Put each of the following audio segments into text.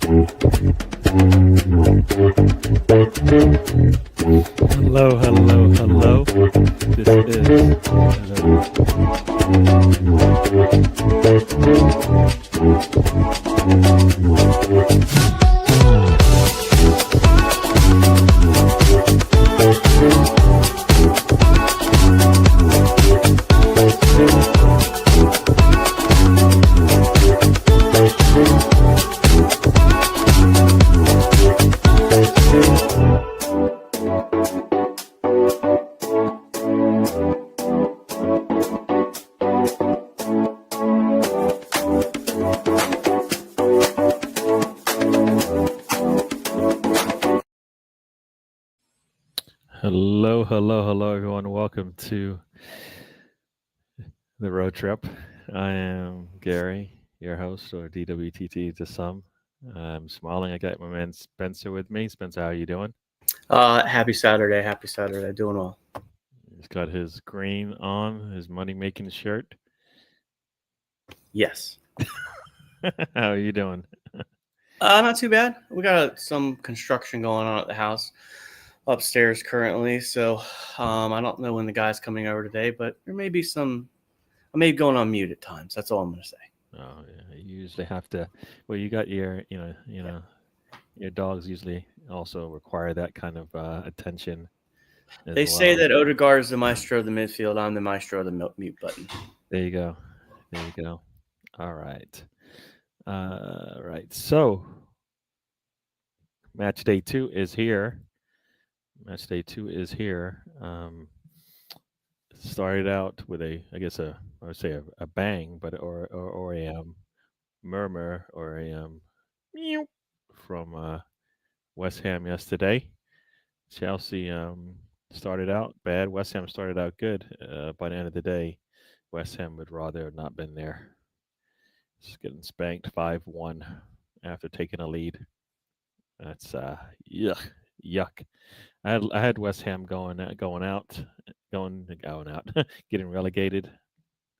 Hello, hello, hello. This is hello, everyone. Welcome to the road trip. I am Gary, your host, or DWTT to some. I'm smiling. I got my man Spencer with me. Spencer, how are you doing? Happy Saturday. Doing well. He's got his green on, his money-making shirt. Yes. How are you doing? Not too bad. We got some construction going on at the house upstairs currently, so I don't know when the guy's coming over today, but there may be some. I may be going on mute at times. That's all I'm going to say. Oh, yeah. You usually have to. Well, you got your, your dogs usually also require that kind of attention. They say that Odegaard is the maestro of the midfield. I'm the maestro of the mute button. There you go. There you go. All right. Right. So, match day 2 is here. Started out with I would say a bang, but or a murmur or a meow from West Ham yesterday. Chelsea started out bad. West Ham started out good. By the end of the day, West Ham would rather have not been there. Just getting spanked 5-1 after taking a lead. That's yuck. I had West Ham going out, getting relegated.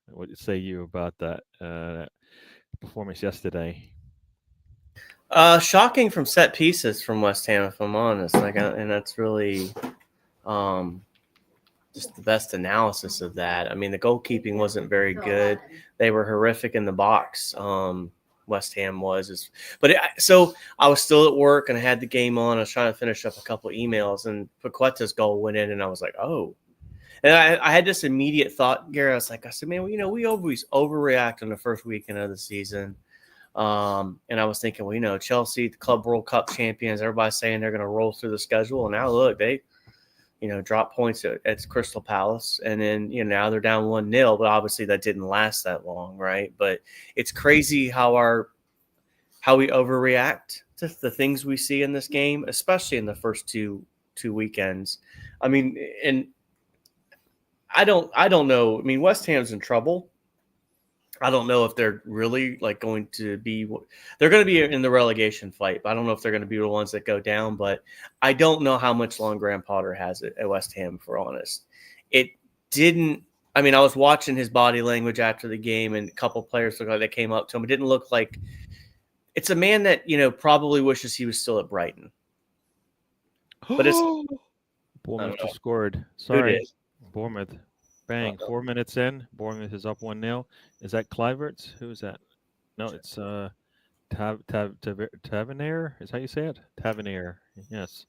What say you about that performance yesterday? Shocking from set pieces from West Ham, if I'm honest. And that's really just the best analysis of that. I mean, the goalkeeping wasn't very good. They were horrific in the box. West Ham was. So I was still at work and I had the game on. I was trying to finish up a couple of emails, and Paqueta's goal went in, and I was like, oh. And I had this immediate thought, Gary. I said, man, we always overreact on the first weekend of the season. And I was thinking, Chelsea, the Club World Cup champions, everybody's saying they're going to roll through the schedule. And now look, they, drop points at Crystal Palace. And then, now they're down 1-0, but obviously that didn't last that long. Right. But it's crazy how we overreact to the things we see in this game, especially in the first two weekends. I mean, and I don't know. I mean, West Ham's in trouble. I don't know if they're really going to be. They're going to be in the relegation fight, but I don't know if they're going to be the ones that go down. But I don't know how much long Graham Potter has at West Ham, if we're honest. It didn't. I mean, I was watching his body language after the game, and a couple players looked like they came up to him. It didn't look like it's a man that probably wishes he was still at Brighton. But it's Bournemouth just scored. Sorry, Bournemouth. Bang! 4 minutes in, Bournemouth is up 1-0. Is that Kluivert? Who is that? No, it's Tavernier. Is how you say it? Tavernier. Yes.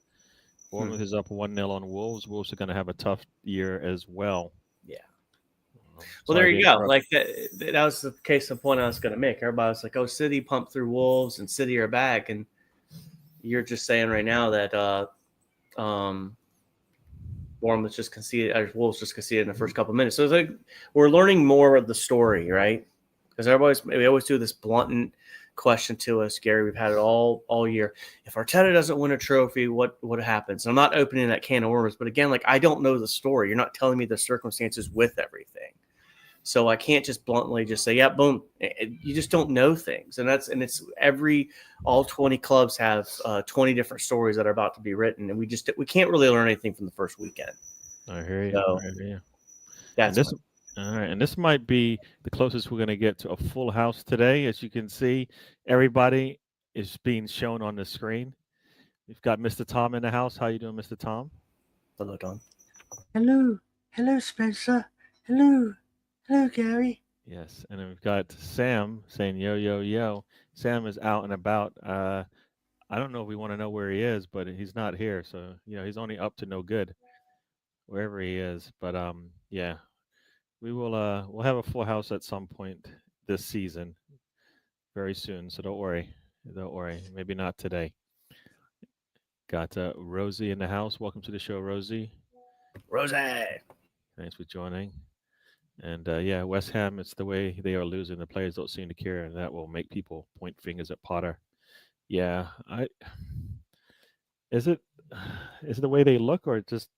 Bournemouth is up 1-0 on Wolves. Wolves are going to have a tough year as well. Yeah. Well, there you go. Like that was the case of point I was going to make. Everybody was like, "Oh, City pumped through Wolves, and City are back," and you're just saying right now that Bournemouth just conceded, or Wolves just conceded in the first couple of minutes. So it's like we're learning more of the story, right? Because we always do this blunt question to us, Gary. We've had it all year. If Arteta doesn't win a trophy, what happens? I'm not opening that can of worms, but again, I don't know the story. You're not telling me the circumstances with everything. So I can't just bluntly just say, yeah, boom. You just don't know things. And all 20 clubs have 20 different stories that are about to be written. And we can't really learn anything from the first weekend. I hear you. So, I hear you. That's all right. And this might be the closest we're going to get to a full house today. As you can see, everybody is being shown on the screen. We've got Mr. Tom in the house. How you doing, Mr. Tom? Hello, Don. Hello. Hello, Spencer. Hello. Hello, Gary. Yes, and then we've got Sam saying yo yo yo. Sam is out and about. I don't know if we want to know where he is, but he's not here, so he's only up to no good wherever he is. But yeah, we'll have a full house at some point this season, very soon. So don't worry. Maybe not today. Got Rosie in the house. Welcome to the show, Rosie. Rose. Thanks for joining. And yeah, West Ham, it's the way they are losing. The players don't seem to care, and that will make people point fingers at Potter. Yeah, I is it is it the way they look, or just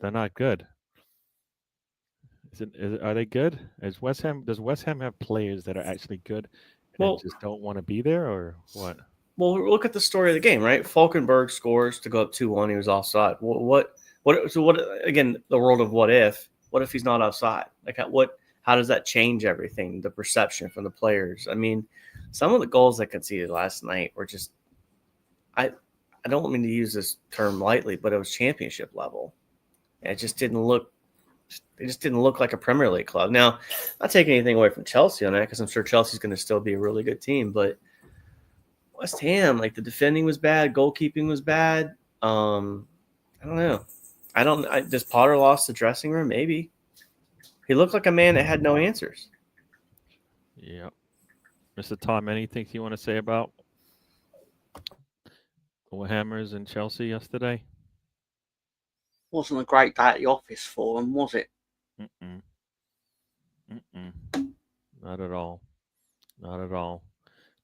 they're not good? Are they good? Does West Ham have players that are actually good and Well, just don't want to be there, or what? well, look at the story of the game, right? Falkenberg scores to go up 2-1. He was offside. So what? Again, the world of what if? What if he's not offside? Like, how does that change everything? The perception from the players. I mean, some of the goals I conceded last night were just, I don't mean to use this term lightly, but it was championship level. It just didn't look. They just didn't look like a Premier League club. Now, not taking anything away from Chelsea on that, because I'm sure Chelsea's going to still be a really good team, but West Ham, like, the defending was bad, goalkeeping was bad. I don't know. Does Potter lost the dressing room? Maybe. He looked like a man that had no answers. Yeah, Mr. Tom, anything you want to say about Hammers and Chelsea yesterday? Wasn't a great day at the office for them, was it? Mm-mm. Mm-mm. Not at all. Not at all.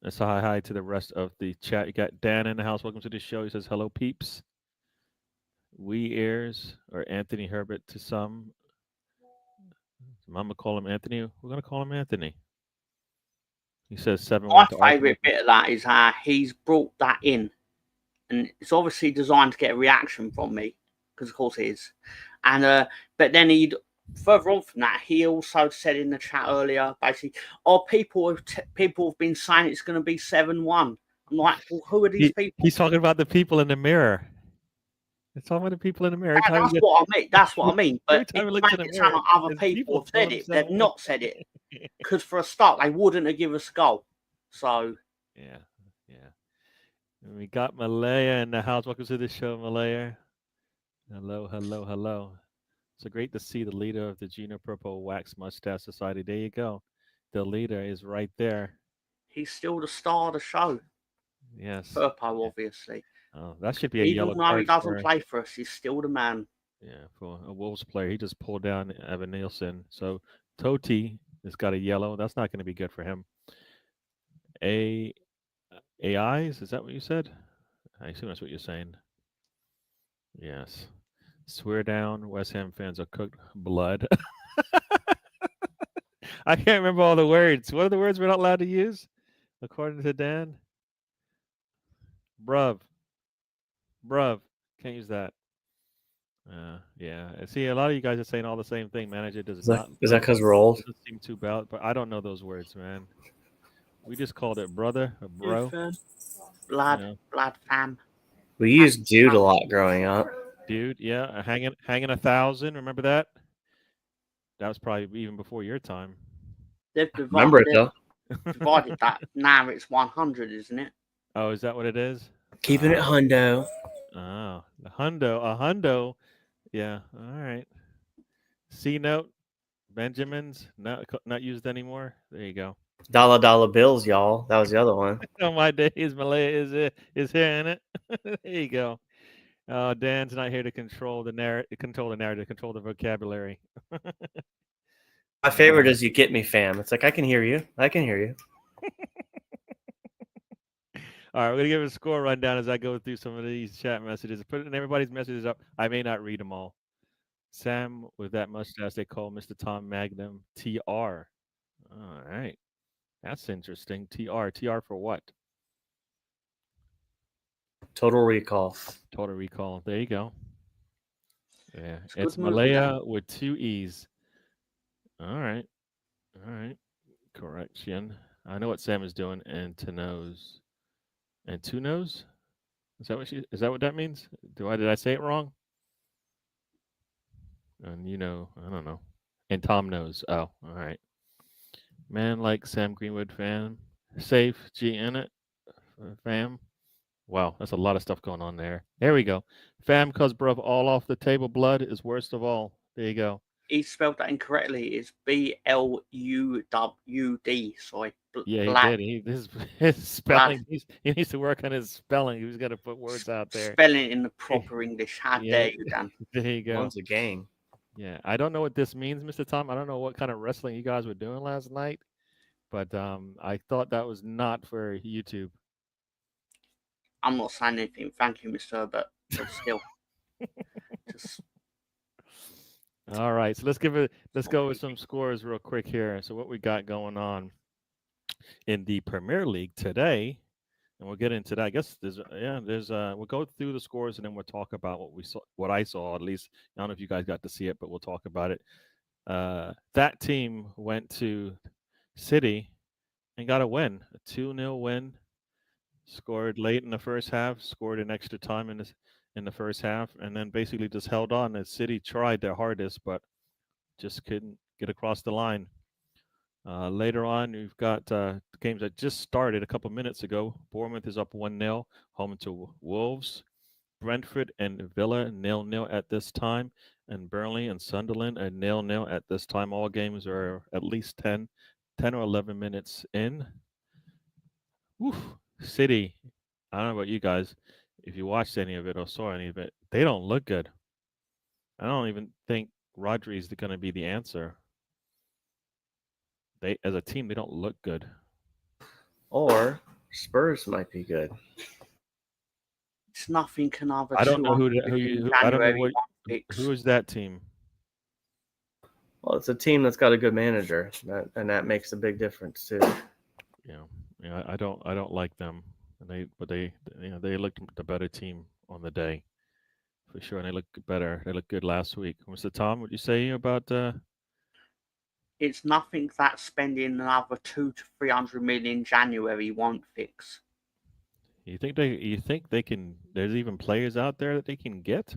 Let's say hi to the rest of the chat. You got Dan in the house. Welcome to the show. He says, hello, peeps. We ears, or Anthony Herbert to some. Mama call him Anthony. We're going to call him Anthony. He says 7-1 My to favourite bit of that is how he's brought that in. And it's obviously designed to get a reaction from me, because of course it is. And but then further on from that, he also said in the chat earlier, basically, people have been saying it's going to be 7-1. I'm like, well, who are these people? He's talking about the people in the mirror. It's talking about the people in the mirror. That's what I mean. That's what I mean. But every time he looks in the mirror, like other people have said it. They've not said it. Because for a start, they wouldn't have given us a goal. So yeah. And we got Malaya in the house. Welcome to the show, Malaya. Hello. So great to see the leader of the Gino Purple Wax Mustache Society. There you go. The leader is right there. He's still the star of the show. Yes. Purple, obviously. Oh, that should be a yellow card. Even though he doesn't play for us, he's still the man. Yeah, for a Wolves player, he just pulled down Evan Nielsen. So Totti has got a yellow. That's not going to be good for him. AIs, is that what you said? I assume that's what you're saying. Yes. Swear down, West Ham fans are cooked blood. I can't remember all the words. What are the words we're not allowed to use, according to Dan? Bruv. Can't use that. Yeah. See, a lot of you guys are saying all the same thing. Manager does not. Is that because we're old? Doesn't seem too bad, but I don't know those words, man. We just called it brother or bro. Blood fam. We used dude a lot growing up. Dude, yeah, hanging 1,000. Remember that? That was probably even before your time. Remember it though. Divided that. Now it's 100, isn't it? Oh, is that what it is? Keeping it hundo. Oh, a hundo. Yeah, all right. C note, Benjamins, not used anymore. There you go. Dollar bills, y'all. That was the other one. On my days, Malaya is here in it. There you go. Dan's not here to control the narrative, control the vocabulary. My favorite is "You Get Me, Fam." It's like I can hear you. All right, we're gonna give a score rundown as I go through some of these chat messages. Putting everybody's messages up. I may not read them all. Sam with that mustache they call Mr. Tom Magnum TR. All right, that's interesting. TR for what? Total Recall. There you go. Yeah, it's Malaya with 2 E's. All right. Correction. I know what Sam is doing, and to knows. And two knows? Is that what that means? Did I say it wrong? And I don't know. And Tom knows. Oh, all right. Man like Sam Greenwood fam. Safe G in it. Fam. Wow, that's a lot of stuff going on there. There we go. Fam cuz bruv all off the table blood is worst of all. There you go. He spelled that incorrectly. It's BLUWD. Sorry. Yeah, he Black. did. His spelling. He needs to work on his spelling. He's got to put words out there. Spelling in the proper English. How dare you, Dan? There you go. One's a gang. Yeah, I don't know what this means, Mr. Tom. I don't know what kind of wrestling you guys were doing last night, but I thought that was not for YouTube. I'm not saying anything. Thank you, Mr. Herbert. But still, just All right, so let's go with some scores real quick here. So what we got going on in the Premier League today, and we'll get into that. I guess we'll go through the scores and then we'll talk about what I saw at least. I don't know if you guys got to see it, but we'll talk about it. That team went to City and got a win, a 2-0 win. Scored late in the first half, scored an extra time in the first half, and then basically just held on as City tried their hardest, but just couldn't get across the line. Later on, we've got games that just started a couple minutes ago. Bournemouth is up 1-0, home to Wolves. Brentford and Villa 0-0 at this time, and Burnley and Sunderland are 0-0 at this time. All games are at least 10 or 11 minutes in. Woof. City, I don't know about you guys, if you watched any of it or saw any of it, they don't look good. I don't even think Rodri is going to be the answer. They, as a team, they don't look good. Or Spurs might be good. it's nothing another. I don't know who I don't know who is that team. Well, it's a team that's got a good manager, and that makes a big difference too. Yeah, I don't like them, and they looked the better team on the day, for sure, and they look better. They looked good last week. Mr. Tom, what you say about? It's nothing that spending another 200 to 300 million in January won't fix. You think they can? There's even players out there that they can get.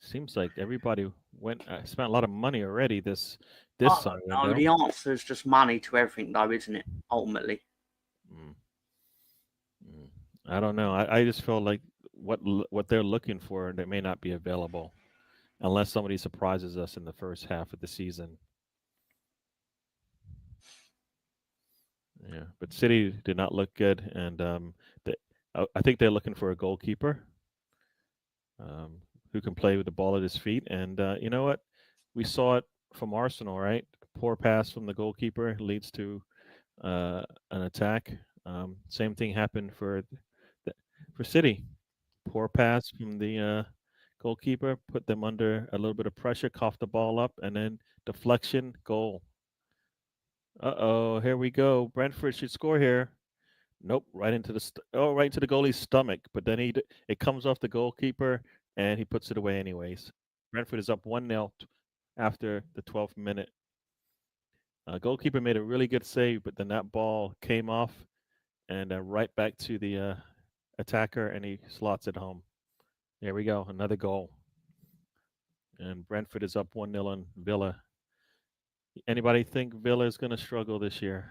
Seems like everybody spent a lot of money already this summer. No, the answer is just money to everything, though, isn't it? Ultimately. I don't know. I just feel like what they're looking for, they may not be available unless somebody surprises us in the first half of the season. Yeah, but City did not look good, and I think they're looking for a goalkeeper who can play with the ball at his feet. And you know what? We saw it from Arsenal, right? Poor pass from the goalkeeper leads to an attack. Same thing happened for City. Poor pass from the goalkeeper put them under a little bit of pressure, coughed the ball up, and then deflection, goal. Uh-oh, here we go. Brentford should score here. Nope, right into the goalie's stomach. But then it comes off the goalkeeper, and he puts it away anyways. Brentford is up 1-0 after the 12th minute. Goalkeeper made a really good save, but then that ball came off and right back to the attacker, and he slots it home. There we go, another goal. And Brentford is up 1-0 on Villa. Anybody think Villa is going to struggle this year?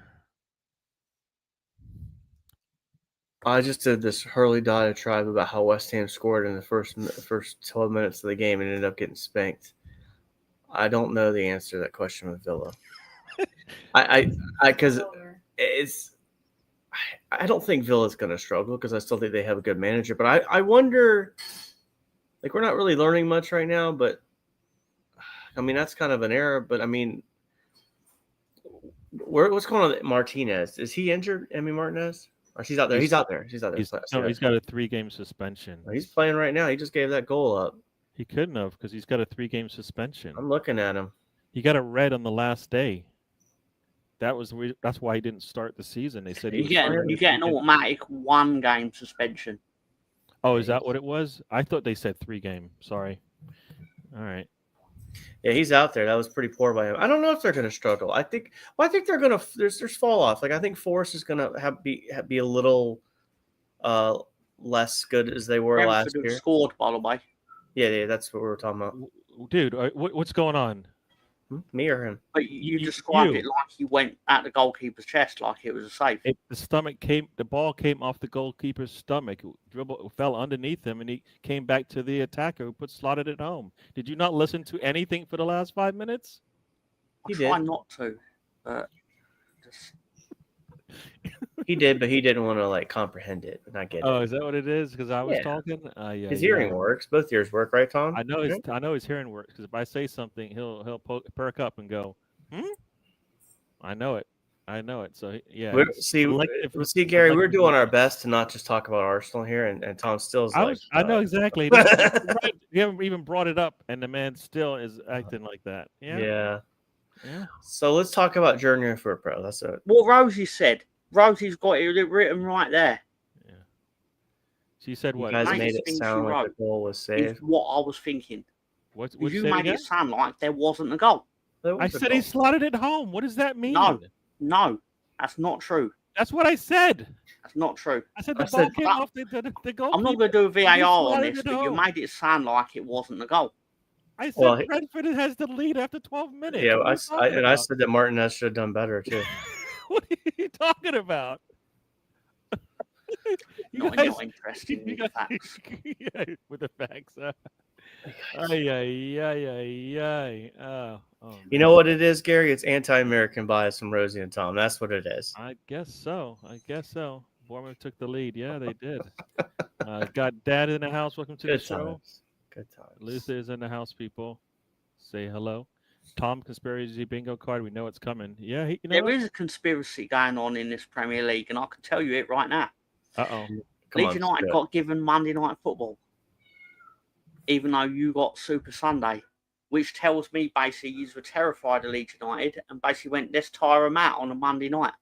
I just did this Hurley diatribe about how West Ham scored in the first 12 minutes of the game and ended up getting spanked. I don't know the answer to that question with Villa. Because I don't think Villa's going to struggle because I still think they have a good manager. But I wonder, like, we're not really learning much right now, but I mean, that's kind of an error. But I mean, what's going on with Martinez? Is he injured, Emi Martinez? Or he's out there. He's out there. He's got a 3-game suspension. He's playing right now. He just gave that goal up. He couldn't have because he's got a 3-game suspension. I'm looking at him. He got a red on the last day. That's why he didn't start the season. They said you get an automatic 1-game suspension. Oh, is that what it was? I thought they said 3-game. Sorry. All right. Yeah, he's out there. That was pretty poor by him. I don't know if they're going to struggle. I think they're going to. There's fall off. Like I think Forrest is going to be a little less good as they were last Brentford have year. scored, by the way. Yeah, that's what we were talking about. Dude, what's going on? Me or him? But you You- described you. it like he went at the goalkeeper's chest, like it was a safe. The ball came off the goalkeeper's stomach, fell underneath him, and he came back to the attacker who slotted it home. Did you not listen to anything for the last 5 minutes? I He try did. not to, but just He did, but he didn't want to like comprehend it. And I get Oh, it. is that what it is? Because I was Yeah. talking. His hearing works. Both ears work, right, Tom? I know his hearing works. Because if I say something, he'll perk up and go, "Hmm." I know it. So yeah. See, Gary, we're doing our best to not just talk about Arsenal here, and Tom still's I know exactly. Right, you haven't even brought it up, and the man still is acting like that. Yeah. So let's talk about Journey for a Pro. That's it. what Rosie said. Rosie's got it written right there. Yeah. She said You what? guys Nice made it thing sound she like the wrote goal was Is saved. what I was thinking. What You said made again? it sound like there wasn't a goal. I said he slotted it home. What does that mean? No, that's not true. That's what I said. That's not true. I said the ball came off the goalkeeper. I'm not going to do a VAR on slotted this, it but you home. made it sound like it wasn't a goal. I said Brentford has the lead after 12 minutes. Yeah, What are you talking I about? said that Martinez should have done better too. What are you talking about? Not interested in the facts. Yeah, with the facts. Ay. Oh, You know what it is, Gary? It's anti-American bias from Rosie and Tom. That's what it is. I guess so. Bournemouth took the lead. Yeah, they did. Got Dad in the house. Welcome to the show. Good times. Luther's in the house, people. Say hello. Tom, conspiracy bingo card. We know it's coming. Yeah, there is a conspiracy going on in this Premier League, and I can tell you it right now. Leeds United got given Monday Night Football, even though you got Super Sunday, which tells me basically you were terrified of Leeds United and basically went, let's tire them out on a Monday night.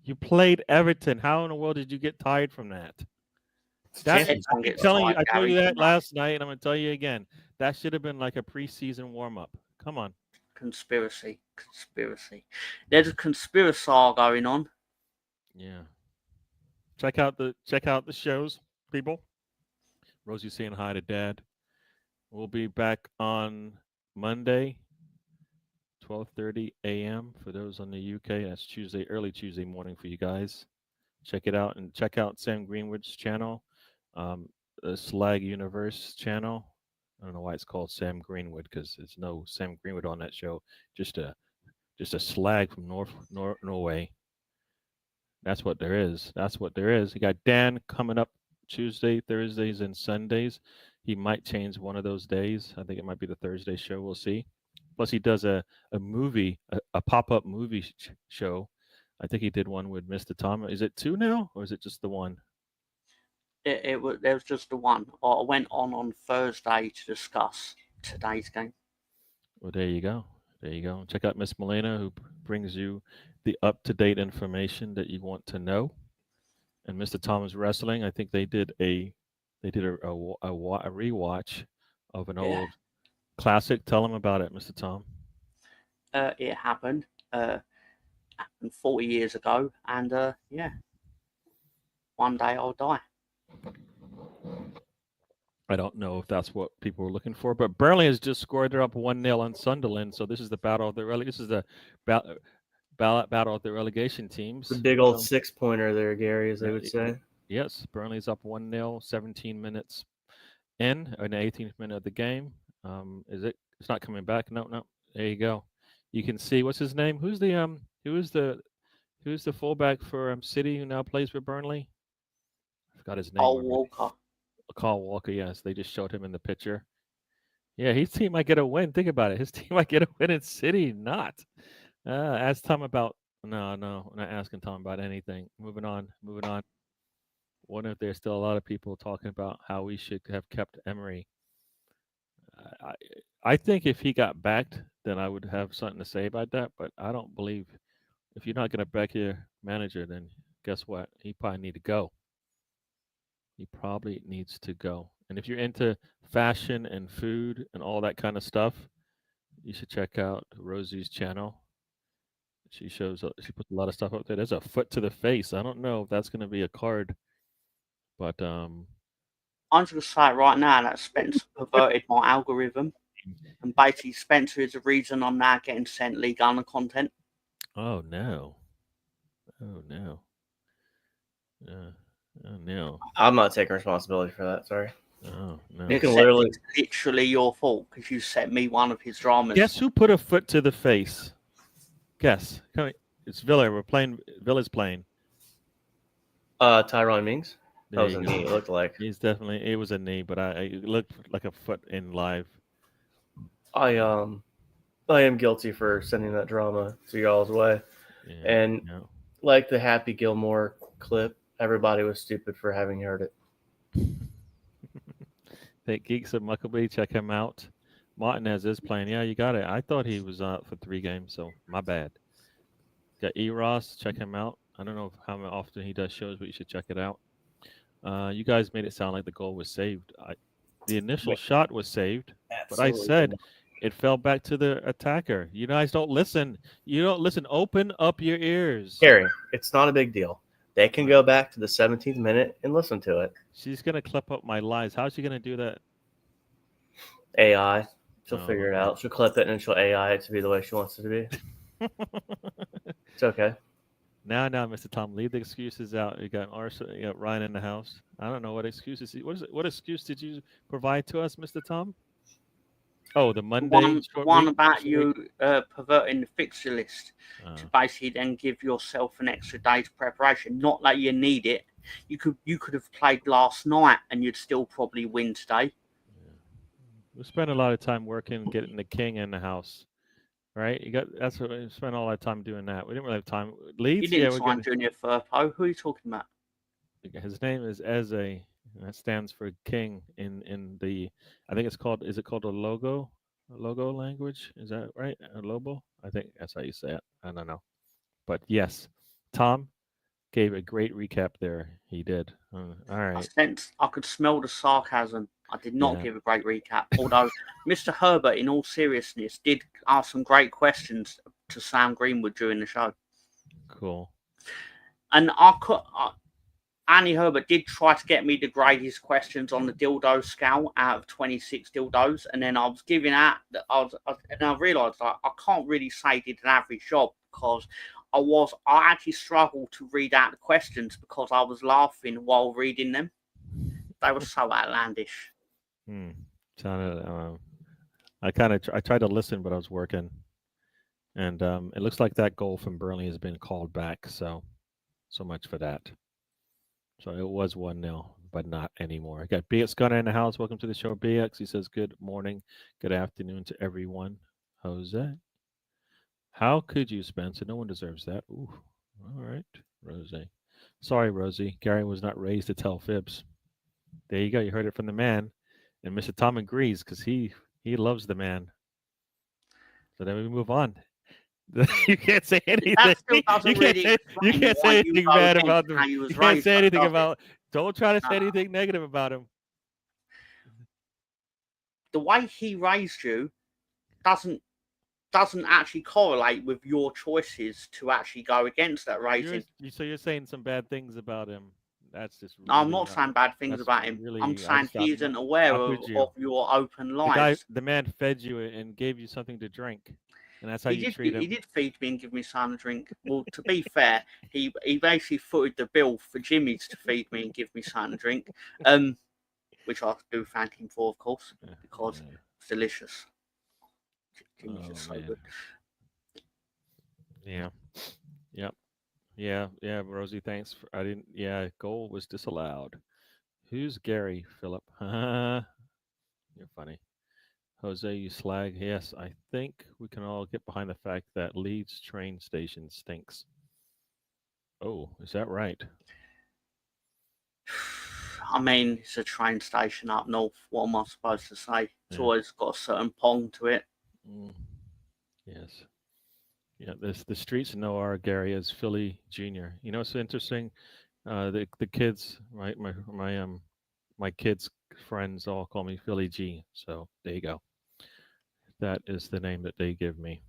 You played Everton. How in the world did you get tired from that? I told you that last night, and I'm going to tell you again. That should have been like a preseason warm-up. Come on. Conspiracy. There's a conspiracy going on. Yeah. Check out the shows, people. Rosie saying hi to Dad. We'll be back on Monday, 12:30 a.m. for those on the UK. That's early Tuesday morning for you guys. Check it out, and check out Sam Greenwood's channel, the Slag Universe channel. I don't know why it's called Sam Greenwood, because there's no Sam Greenwood on that show. Just a slag from Norway. That's what there is. You got Dan coming up Tuesday, Thursdays, and Sundays. He might change one of those days. I think it might be the Thursday show. We'll see. Plus, he does a movie, a pop-up movie show. I think he did one with Mr. Tom. Is it 2 now, or is it just the one? There was just the one. I went on Thursday to discuss today's game. Well, there you go. Check out Miss Milena, who brings you the up-to-date information that you want to know. And Mr. Thomas Wrestling, I think they did a rewatch of an old classic. Tell them about it, Mr. Tom. It happened 40 years ago, and one day I'll die. I don't know if that's what people were looking for, but Burnley has just scored. They're up 1-0 on Sunderland, so this is the battle of the battle of the relegation teams. The big old 6-pointer there, Gary, as they would say. Yes, Burnley's up 1-0, 17 minutes in the 18th minute of the game. It's not coming back. No. There you go. You can see what's his name. Who's the fullback for City who now plays for Burnley? I forgot his name. Carl Walker. Yes, they just showed him in the picture. Yeah, his team might get a win. Think about it. His team might get a win in City. Not. Ask Tom about. No, I'm not asking Tom about anything. Moving on. Wonder if there's still a lot of people talking about how we should have kept Emery. I think if he got backed, then I would have something to say about that. But I don't believe if you're not going to back your manager, then guess what? He probably needs to go. And if you're into fashion and food and all that kind of stuff, you should check out Rosie's channel. She puts a lot of stuff up there. There's a foot to the face. I don't know if that's going to be a card But I'm just gonna say it right now that Spencer perverted my algorithm, and basically Spencer is the reason I'm now getting sent League Gunner content. oh no, oh no, uh, oh no, I'm not taking responsibility for that. Sorry. oh no. You can Except literally. it's literally your fault because you sent me one of his dramas. Guess who put a foot to the face? Guess. Come on. It's Villa. We're playing. Villa's playing. Tyron Mings. That There was you a go. knee. It looked like. He's definitely. It was a knee, but it looked like a foot in live. I am guilty for sending that drama to y'all's way. Yeah, And yeah. like the Happy Gilmore clip, everybody was stupid for having heard it. Think Geeks of Muckleby. Check him out. Martinez is playing. Yeah, you got it. I thought he was out for 3 games, so my bad. Got E. Ross. Check him out. I don't know how often he does shows, but you should check it out. You guys made it sound like the goal was saved. The initial shot was saved, but I said it fell back to the attacker. You guys don't listen. You don't listen. Open up your ears. Gary, it's not a big deal. They can go back to the 17th minute and listen to it. She's gonna clip up my lies. How's she gonna do that? AI. She'll Oh, figure it okay. out. She'll clip it and she'll AI it to be the way she wants it to be. It's okay. Now, Mr. Tom, leave the excuses out. You got you got Ryan in the house. I don't know what excuses. What excuse did you provide to us, Mr. Tom? Oh, the Monday one about you perverting the fixture list to Oh. basically then give yourself an extra day's preparation. Not that you need it. You could have played last night and you'd still probably win today. We spent a lot of time working, getting the king in the house, right? That's what we spent all our time doing that. We didn't really have time. Leeds, You yeah, didn't sign Junior Firpo. Who are you talking about? his name is Eze. That stands for king in the. I think it's called. Is it called a logo? A logo language? Is that right? A logo? I think that's how you say it. I don't know, but yes, Tom gave a great recap there. He did. All right. I could smell the sarcasm. I did not Yeah. give a great recap, although Mr. Herbert, in all seriousness, did ask some great questions to Sam Greenwood during the show. Cool. And Annie Herbert did try to get me to grade his questions on the dildo scale out of 26 dildos, and then I was giving out that and I realised I can't really say he did an average job because I actually struggled to read out the questions because I was laughing while reading them. They were so outlandish. Sounded. I tried to listen, but I was working, and it looks like that goal from Burnley has been called back. So much for that. So it was 1-0, but not anymore. I got BX Gunner in the house. Welcome to the show, BX. He says, good morning, good afternoon to everyone. Jose. How could you, Spencer? No one deserves that. Ooh. All right, Rosie. Sorry, Rosie. Gary was not raised to tell fibs. There you go. You heard it from the man. And Mr. Tom agrees because he loves the man. So then we move on. You can't say anything. You can't say anything bad about him. You can't say anything about. Don't try to say anything negative about him. The way he raised you doesn't actually correlate with your choices to actually go against that raising. So you're saying some bad things about him. That's just. Really, I'm not saying bad things about him. Really, I'm saying he isn't aware of your open lives. The man fed you and gave you something to drink. And that's how you treat him. He did feed me and give me something to drink. Well, to be fair, he basically footed the bill for Jimmy's to feed me and give me something to drink, which I do thank him for, of course, because it's delicious. Jimmy's just so good. Yeah. Yep. Yeah, Rosie, thanks. Goal was disallowed. Who's Gary, Philip? You're funny. Jose, you slag. Yes, I think we can all get behind the fact that Leeds train station stinks. Oh, is that right? I mean, it's a train station up north. What am I supposed to say? It's always got a certain pong to it. Yes. Yeah, the streets know our Gary as Philly Junior. You know, it's interesting. The kids, right? My kids' friends all call me Philly G. So there you go. That is the name that they give me.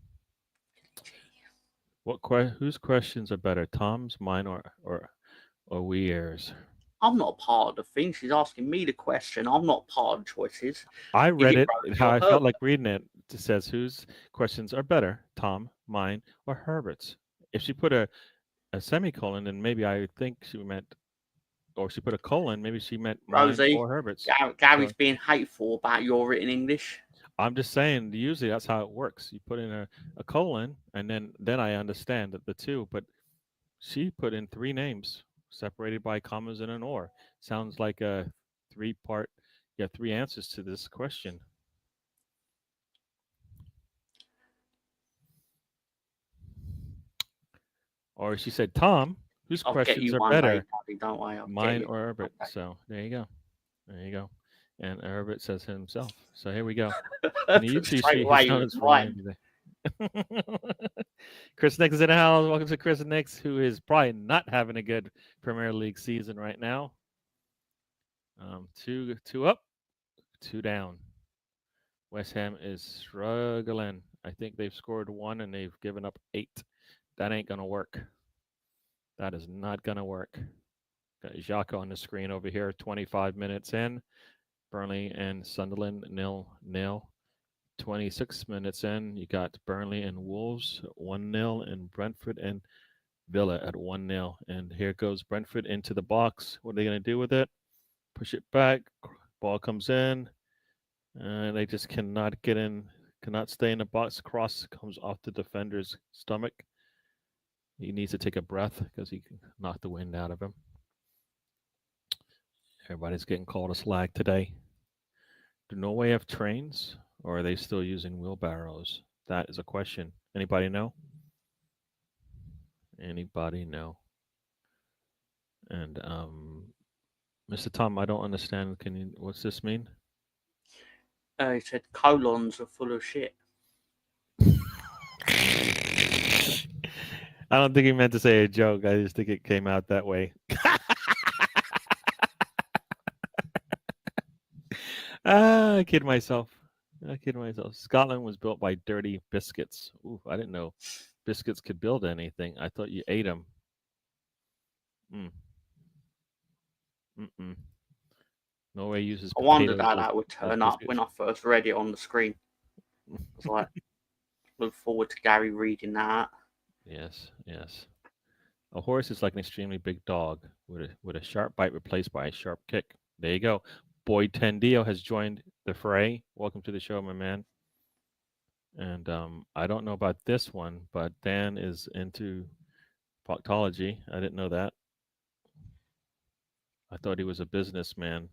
Whose questions are better, Tom's, mine, or Weir's? I'm not part of the thing. She's asking me the question. I'm not part of the choices. I read it Rosie how or I felt Herbert. like reading it. It says whose questions are better, Tom, mine, or Herbert's. If she put a semicolon, then maybe I think she meant, or she put a colon, maybe she meant mine Rosie, or Herbert's. Gary's So being hateful about your written English. I'm just saying, usually that's how it works. You put in a colon, and then I understand that the two. But she put in three names separated by commas and an or. Sounds like a three-part. You have three answers to this question. Or she said, Tom, whose I'll get questions you are one day, better, buddy. Don't worry. I'll mine get you. or Herbert? Okay. So there you go. There you go. And Herbert says himself. So here we go. And you Straight appreciate his away, notes for right. today. Chris Nix is in the house. Welcome to Chris Nix, who is probably not having a good Premier League season right now. Two up, two down. West Ham is struggling. I think they've scored one and they've given up 8. That ain't gonna work. That is not gonna work. Got Xhaka on the screen over here. 25 minutes in. Burnley and Sunderland 0-0. 26 minutes in, you got Burnley and Wolves 1-0, and Brentford and Villa at 1-0. And here goes Brentford into the box. What are they going to do with it? Push it back. Ball comes in. And they just cannot get in, cannot stay in the box. Cross comes off the defender's stomach. He needs to take a breath because he can knock the wind out of him. Everybody's getting called a slag today. Do Norway have trains, or are they still using wheelbarrows? That is a question. Anybody know? Anybody know? And Mr. Tom, I don't understand. What's this mean? He said colons are full of shit. I don't think he meant to say a joke. I just think it came out that way. I kid myself. Scotland was built by dirty biscuits. Ooh, I didn't know biscuits could build anything. I thought you ate them. Norway uses I potatoes. wondered how that would turn up when I first read it on the screen. I was like, look forward to Gary reading that. Yes. A horse is like an extremely big dog with a sharp bite replaced by a sharp kick. There you go. Boyd Tendio has joined the fray. Welcome to the show, my man. And I don't know about this one, but Dan is into proctology. I didn't know that. I thought he was a businessman.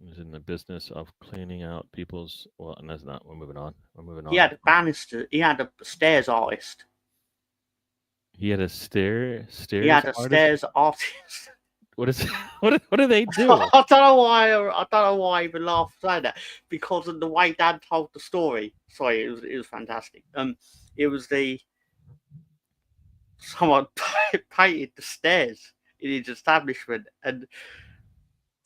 He was in the business of cleaning out people's. Well, and that's not. We're moving on. He had a banister. He had a stairs artist. He had a stairs. He had a artist? stairs artist. What is? What do they do? I don't know why. I don't know why I even laughed saying that, because of the way Dad told the story. Sorry, it was fantastic. It was someone painted the stairs in his establishment, and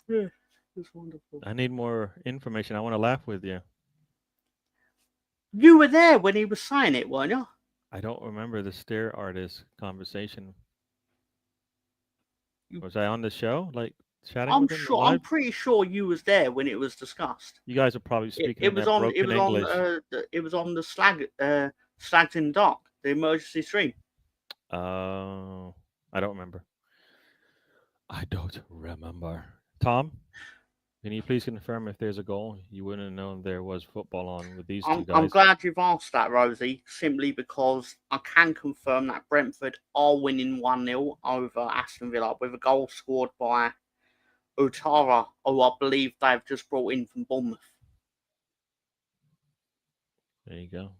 yeah, it was wonderful. I need more information. I want to laugh with you. You were there when he was saying it, weren't you? I don't remember the stair artist conversation. Was I on the show, like chatting with him? I'm pretty sure you was there when it was discussed. You guys are probably speaking It was in on. broken It was English. on. It was on the Slags in the Dark, the emergency stream. I don't remember. Tom, can you please confirm if there's a goal? You wouldn't have known there was football on with these two guys. I'm glad you've asked that, Rosie, simply because I can confirm that Brentford are winning 1-0 over Aston Villa with a goal scored by Otara, who I believe they've just brought in from Bournemouth. There you go.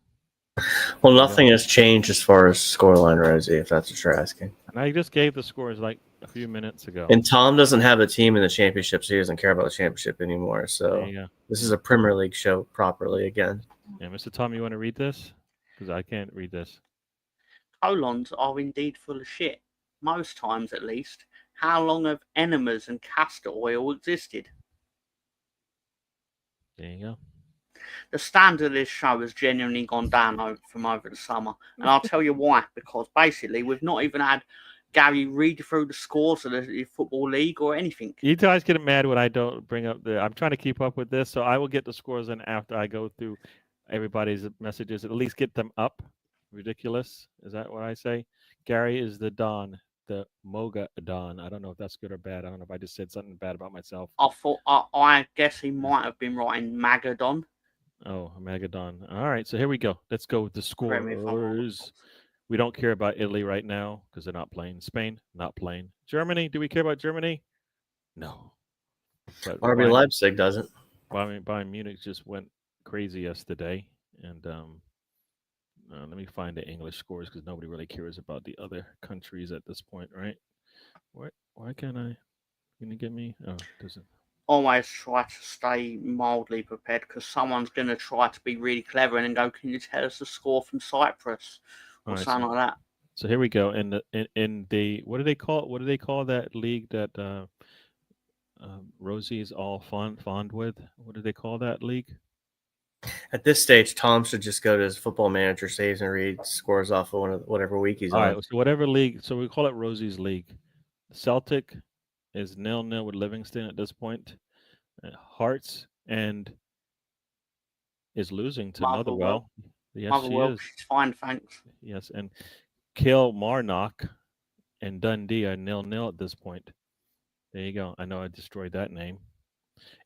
Well, nothing has changed as far as scoreline, Rosie, if that's what you're asking. And I just gave the scores like a few minutes ago. And Tom doesn't have a team in the championship, so he doesn't care about the championship anymore. So this is a Premier League show properly again. Yeah, Mr. Tom, you want to read this? Because I can't read this. Colons are indeed full of shit. Most times, at least. How long have enemas and castor oil existed? There you go. The standard of this show has genuinely gone down from over the summer. And I'll tell you why. Because basically, we've not even had Gary read through the scores of the Football League or anything? You guys get mad when I don't bring up I'm trying to keep up with this, so I will get the scores in after I go through everybody's messages. At least get them up. Ridiculous. Is that what I say? Gary is the Don, the Moga Don. I don't know if that's good or bad. I don't know if I just said something bad about myself. I guess he might have been writing Magadon. Oh, Magadon. All right, so here we go. Let's go with the Correct me if I'm wrong. scores. We don't care about Italy right now because they're not playing. Spain, not playing. Germany, do we care about Germany? No. But RB Leipzig doesn't. Bayern Munich just went crazy yesterday, and let me find the English scores because nobody really cares about the other countries at this point, right? Why can't I? Can you get me? Oh, it doesn't. Always try to stay mildly prepared because someone's going to try to be really clever and then go, "Can you tell us the score from Cyprus?" or All right, something like that. So here we go. In the what do they call that league that Rosie is all fond with? What do they call that league? At this stage, Tom should just go to his Football Manager saves and read scores off of whatever week he's All on. right, so whatever league. So we call it Rosie's league. Celtic is 0-0 with Livingston at this point. Hearts and is losing to Motherwell. Yes, Motherwell, she's fine, thanks. Yes, and Kilmarnock and Dundee are 0-0 at this point. There you go. I know I destroyed that name.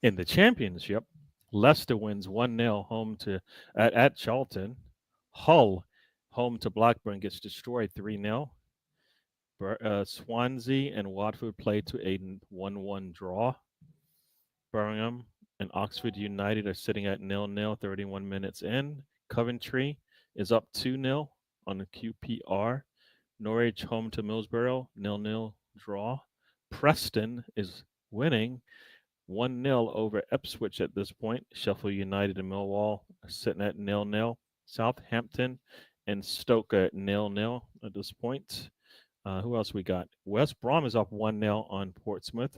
In the championship, Leicester wins 1-0 home to at Charlton. Hull home to Blackburn gets destroyed 3-0. Swansea and Watford play to a 1-1 draw. Birmingham and Oxford United are sitting at 0-0, 31 minutes in. Coventry is up 2-0 on the QPR. Norwich home to Middlesbrough, 0-0 draw. Preston is winning 1-0 over Ipswich at this point. Sheffield United and Millwall are sitting at 0-0. Southampton and Stoke at 0-0 at this point. Who else we got? West Brom is up 1-0 on Portsmouth.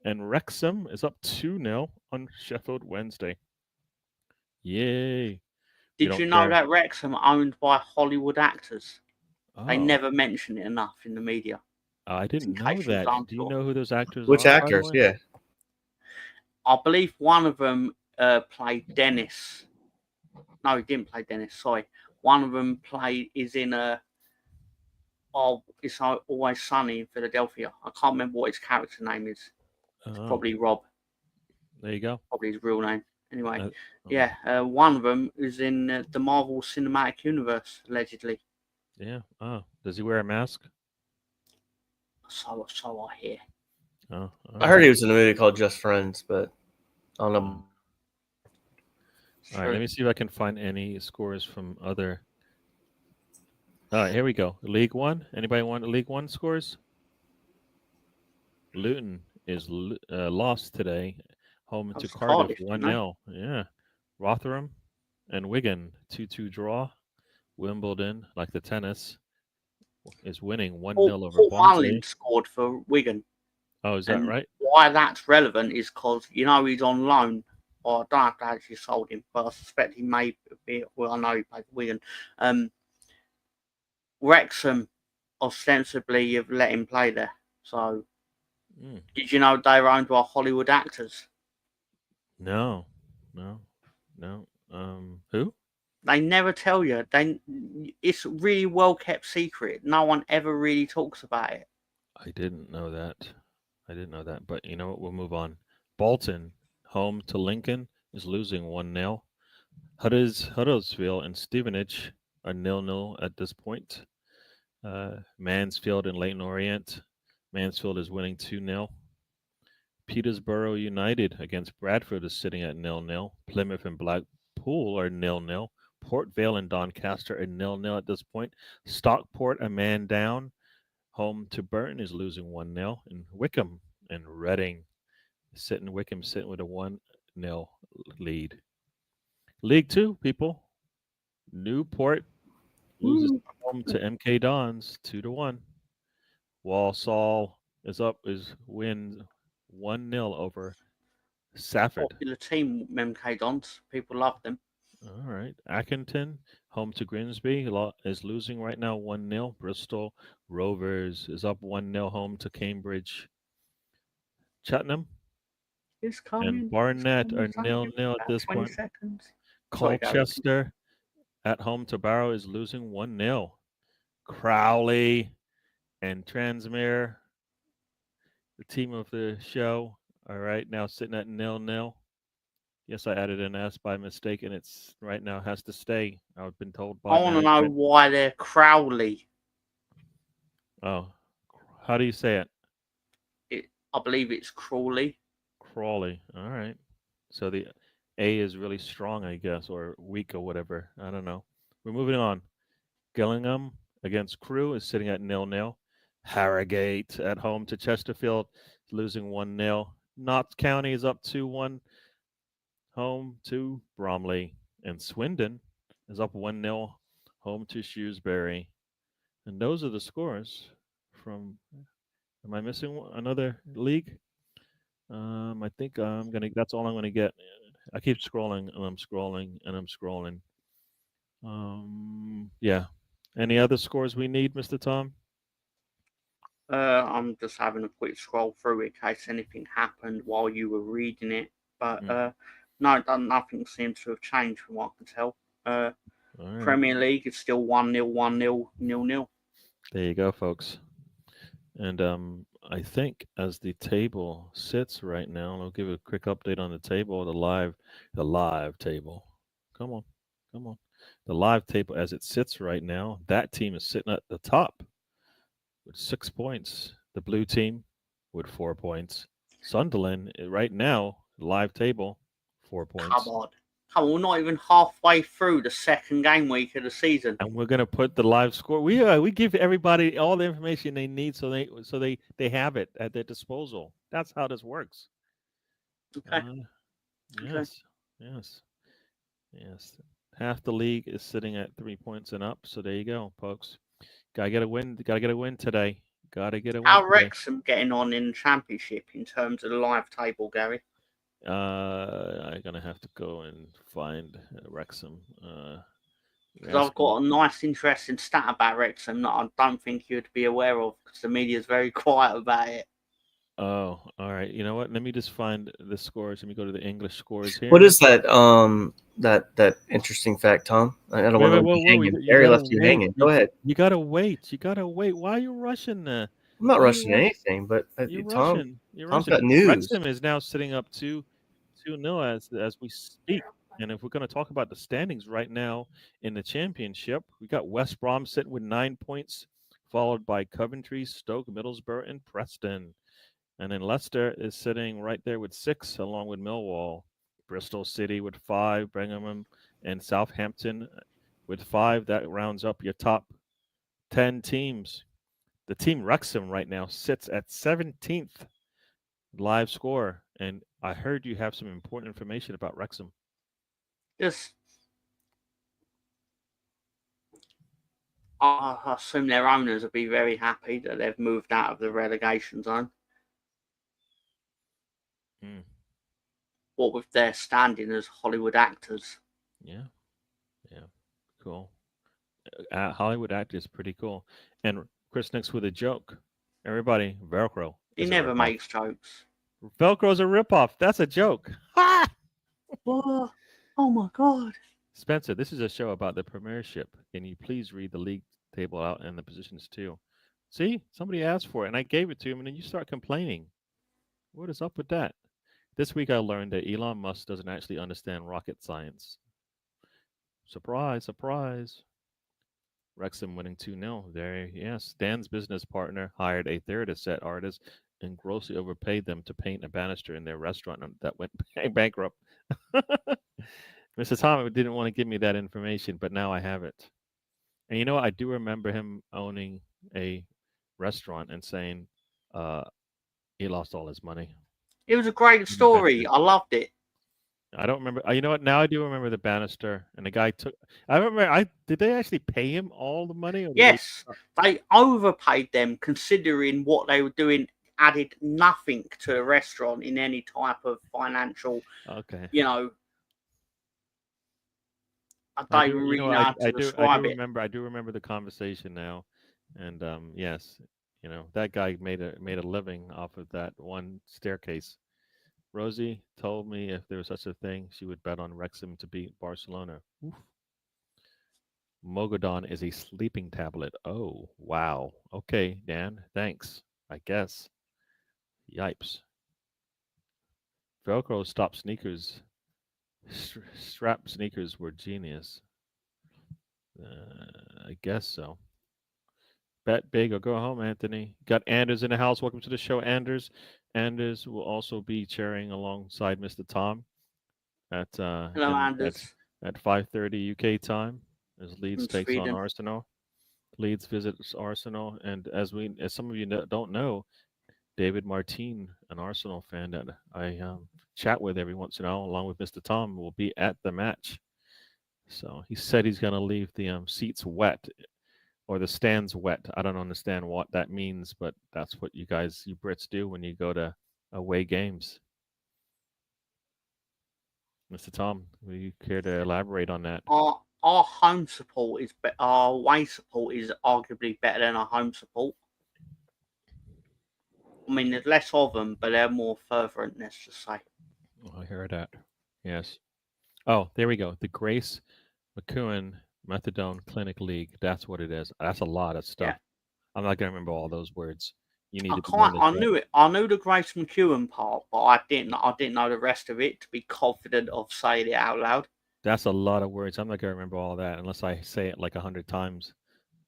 And Wrexham is up 2-0 on Sheffield Wednesday. Yay. Did you know that Wrexham are owned by Hollywood actors? Oh. They never mention it enough in the media. I didn't know that. Do you know who those actors Which are? Which actors? Yeah. I believe one of them played Dennis. No, he didn't play Dennis. Sorry. One of them is in It's Always Sunny in Philadelphia. I can't remember what his character name is. It's probably Rob. There you go. Probably his real name. Anyway, one of them is in the Marvel Cinematic Universe, allegedly. Yeah. Oh, does he wear a mask? So I hear. Oh, I heard he was in a movie called Just Friends, but I don't know. All right, let me see if I can find any scores from other. All right, here we go. League One. Anybody want League One scores? Luton is lost today, home to Cardiff 1-0. Yeah. Rotherham and Wigan 2-2 draw. Wimbledon, like the tennis, is winning 1-0 over Barnsley. Scored for Wigan. Oh, is that right? Why that's relevant is because he's on loan. Or I don't have to actually sold him, but I suspect he may be. Well, I know he played for Wigan. Wrexham ostensibly have let him play there. So, did you know they were owned by Hollywood actors? No. Who? They never tell you. It's really well kept secret. No one ever really talks about it. I didn't know that. But you know what? We'll move on. Bolton, home to Lincoln, is losing 1-0. Huddersfield and Stevenage are 0-0 at this point. Mansfield and Leyton Orient. Mansfield is winning 2-0. Peterborough United against Bradford is sitting at 0-0. Plymouth and Blackpool are 0-0. Port Vale and Doncaster are 0-0 at this point. Stockport, a man down. Home to Burton is losing 1-0. And Wickham and Reading Wickham sitting with a 1-0 lead. League Two, people. Newport loses home to MK Dons 2-1. Walsall wins 1-0 over Safford. Popular team, MK Dons. People love them. All right. Accrington home to Grimsby, is losing right now 1-0. Bristol Rovers is up 1-0 home to Cambridge. Cheltenham It's and coming. Barnet are It's only 0-0 at about this 20 point. seconds. Sorry, Gary. Colchester at home to Barrow is losing 1-0. Crowley and Transmere, the team of the show, are right now sitting at 0-0. Yes, I added an S by mistake, and it's right now has to stay. I've been told by I want to know management. why they're Crowley. Oh, how do you say it? I believe it's Crawley. Crawley. All right. So the A is really strong, I guess, or weak or whatever. I don't know. We're moving on. Gillingham against Crewe is sitting at 0-0. Harrogate at home to Chesterfield is losing 1-0. Notts County is up 2-1 home to Bromley. And Swindon is up 1-0 home to Shrewsbury. And those are the scores from. Am I missing another league? I think I'm gonna. That's all I'm gonna get. I keep scrolling and I'm scrolling and I'm scrolling. Yeah. Any other scores we need, Mr. Tom? I'm just having a quick scroll through in case anything happened while you were reading it. But no, nothing seems to have changed from what I can tell. All right. Premier League is still 1-0, 1-0, 0-0. There you go, folks. And I think as the table sits right now, I'll give a quick update on the table, the live table. Come on, come on. The live table as it sits right now, that team is sitting at the top with 6 points. The blue team with 4 points. Sunderland right now, live table, 4 points. Come on, we're not even halfway through the second game week of the season. And we're gonna put the live score. We give everybody all the information they need, so they have it at their disposal. That's how this works. Okay. Yes, yes, yes. Half the league is sitting at 3 points and up. So there you go, folks. Gotta get a win. Gotta get a win today. Gotta get a win. How Wrexham getting on in the championship in terms of the live table, Gary? I'm gonna have to go and find Wrexham. Because I've got a nice, interesting stat about Wrexham that I don't think you'd be aware of because the media is very quiet about it. Oh, all right. You know what? Let me just find the scores. Let me go to the English scores here. What is that? That interesting fact, Tom? I don't want to leave you hanging. Barry left you hanging. Go ahead. You gotta wait. You gotta wait. Why are you rushing? I'm not rushing anything, but you're Tom, rushing. You're Tom's rushing. got news. Wrexham is now sitting up 2-0 as we speak. And if we're going to talk about the standings right now in the championship, we got West Brom sitting with 9 points, followed by Coventry, Stoke, Middlesbrough, and Preston. And then Leicester is sitting right there with 6, along with Millwall. Bristol City with 5, Birmingham and Southampton with 5. That rounds up your top 10 teams. The team Wrexham right now sits at 17th live score. And I heard you have some important information about Wrexham. Just, I assume their owners will be very happy that they've moved out of the relegation zone. What with their standing as Hollywood actors. Yeah, cool. Hollywood actors, pretty cool. And Chris Nix with a joke. Everybody, Velcro. He never makes jokes. Velcro's a ripoff. That's a joke. Ha! Oh my God. Spencer, this is a show about the Premiership. Can you please read the league table out and the positions too? See, somebody asked for it, and I gave it to him, and then you start complaining. What is up with that? This week I learned that Elon Musk doesn't actually understand rocket science. Surprise, surprise. Wrexham winning 2-0. There, yes. Dan's business partner hired a theater set artist and grossly overpaid them to paint a banister in their restaurant that went bankrupt. Mr. Tom didn't want to give me that information, but now I have it. And you know what? I do remember him owning a restaurant and saying he lost all his money. It was a great story. I loved it. I don't remember. You know what? Now I do remember the banister, and the guy took. I remember. Did they actually pay him all the money? Or yes, they overpaid them considering what they were doing. Added nothing to a restaurant in any type of financial. Okay. You know. I I don't do, even you know, really know how to I do describe it. remember, I do remember the conversation now, and yes, you know, that guy made a living off of that one staircase. Rosie told me if there was such a thing, she would bet on Wrexham to beat Barcelona. Oof. Mogodon is a sleeping tablet. Oh, wow. Okay, Dan, thanks. I guess. Yipes. Velcro stop sneakers. Strap sneakers were genius. I guess so. Bet big or go home, Anthony. Got Anders in the house. Welcome to the show, Anders. Anders will also be cheering alongside Mr. Tom at Hello, Anders at 5:30 UK time as Leeds from takes on Sweden. Arsenal. Leeds visits Arsenal, and as some of you don't know, David Martin, an Arsenal fan that I chat with every once in a while, along with Mr. Tom, will be at the match. So he said he's going to leave the seats wet or the stands wet. I don't understand what that means, but that's what you Brits do when you go to away games. Mr. Tom, will you care to elaborate on that? Our home support is our away support is arguably better than our home support. I mean, there's less of them, but they're more fervent. Let's just say. Oh, I heard that. Yes. Oh, there we go. The Grace McEwen Methadone Clinic League. That's what it is. That's a lot of stuff. Yeah. I'm not gonna remember all those words. You need I to be can't. on I this. knew it. I knew the Grace McEwen part, but I didn't. I didn't know the rest of it to be confident of saying it out loud. That's a lot of words. I'm not gonna remember all that unless I say it like 100 times.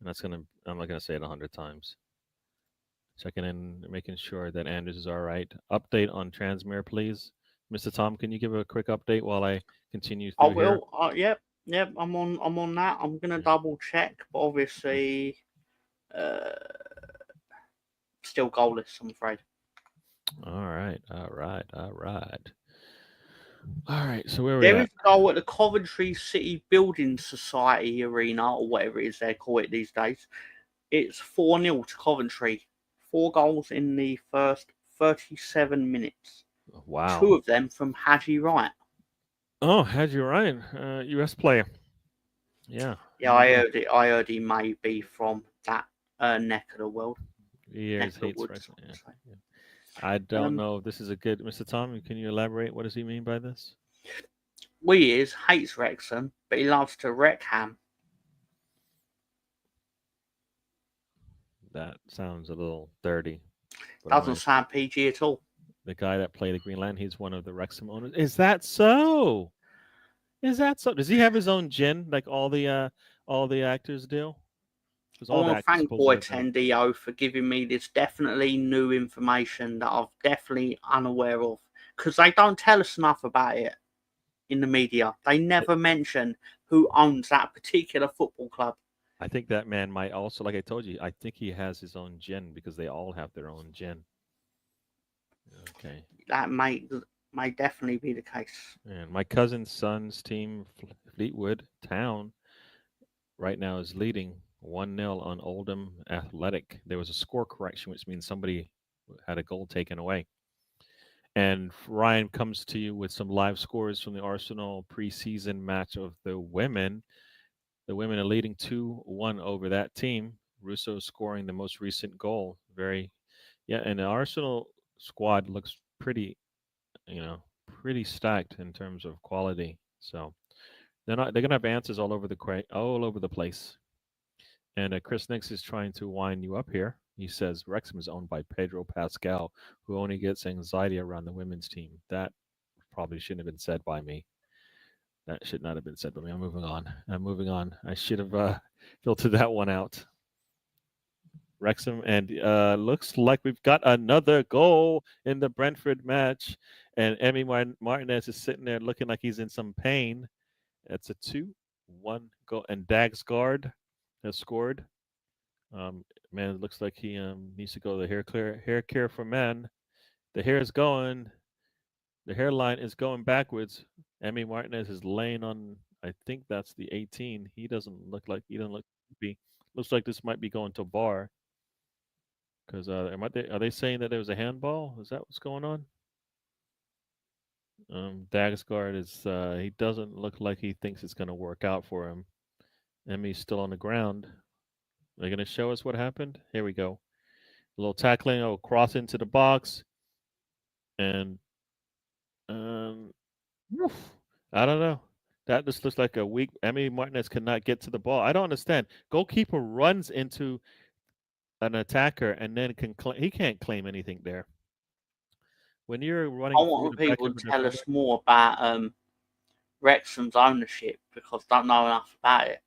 And I'm not gonna say it 100 times. Checking in, making sure that Anders is all right. Update on Transmere, please. Mr. Tom, can you give a quick update while I continue I through here? will. Yep. I'm on. I'm on that. I'm gonna double check, but obviously, still goalless. I'm afraid. All right, all right, all right. All right, so where are we There at? is a goal at the Coventry City Building Society Arena, or whatever it is they call it these days. It's 4-0 to Coventry. 4 goals in the first 37 minutes. Wow. 2 of them from Haji Wright. Oh, Haji Ryan, U.S. player. Yeah. Yeah, I heard it. I heard he may be from that neck of the world. Years Neck of the hates woods, Wrexham. I would say. Yeah. I don't know if this is a good Mr. Tom. Can you elaborate? What does he mean by this? We is hates Wrexham, but he loves to wreck Ham. That sounds a little dirty. But Doesn't sound PG at all. the guy that played the Green Lantern, he's one of the Wrexham owners. Is that so? Is that so? Does he have his own gin like all the actors do? Because I all the want to actors thank supposedly Boy have their own. 10DO for giving me this definitely new information that I've definitely unaware of. Because they don't tell us enough about it in the media. They never mention who owns that particular football club. I think that man might also, like I told you, I think he has his own gin because they all have their own gin. Okay. That may definitely be the case. And my cousin's son's team, Fleetwood Town, right now is leading 1-0 on Oldham Athletic. There was a score correction, which means somebody had a goal taken away. And Ryan comes to you with some live scores from the Arsenal preseason match of the women. The women are leading 2-1 over that team. Russo scoring the most recent goal. And the Arsenal squad looks pretty, pretty stacked in terms of quality. So they're gonna have answers all over the place. And Chris Nix is trying to wind you up here. He says Wrexham is owned by Pedro Pascal, who only gets anxiety around the women's team. That probably shouldn't have been said by me. That should not have been said by me. I'm moving on. I should have filtered that one out. Wrexham, and looks like we've got another goal in the Brentford match. And Emmy Martinez is sitting there looking like he's in some pain. It's a 2-1 goal. And Dagsgaard has scored. Man, it looks like he needs to go to the hair care for men. The hair is going. The hairline is going backwards. Emmy Martinez is laying on. I think that's the 18. He doesn't look sleepy. Looks like this might be going to bar. Because are they saying that there was a handball? Is that what's going on? Dagsgaard is he doesn't look like he thinks it's going to work out for him. Emmy's still on the ground. They're going to show us what happened. Here we go. A little tackling. Oh, cross into the box, and oof, I don't know. That just looks like a weak. Emmy Martinez cannot get to the ball. I don't understand. Goalkeeper runs into an attacker and then he can't claim anything there. When you're I running through want the back people of a to tell defender, us more about Wrexham's ownership because I don't know enough about it.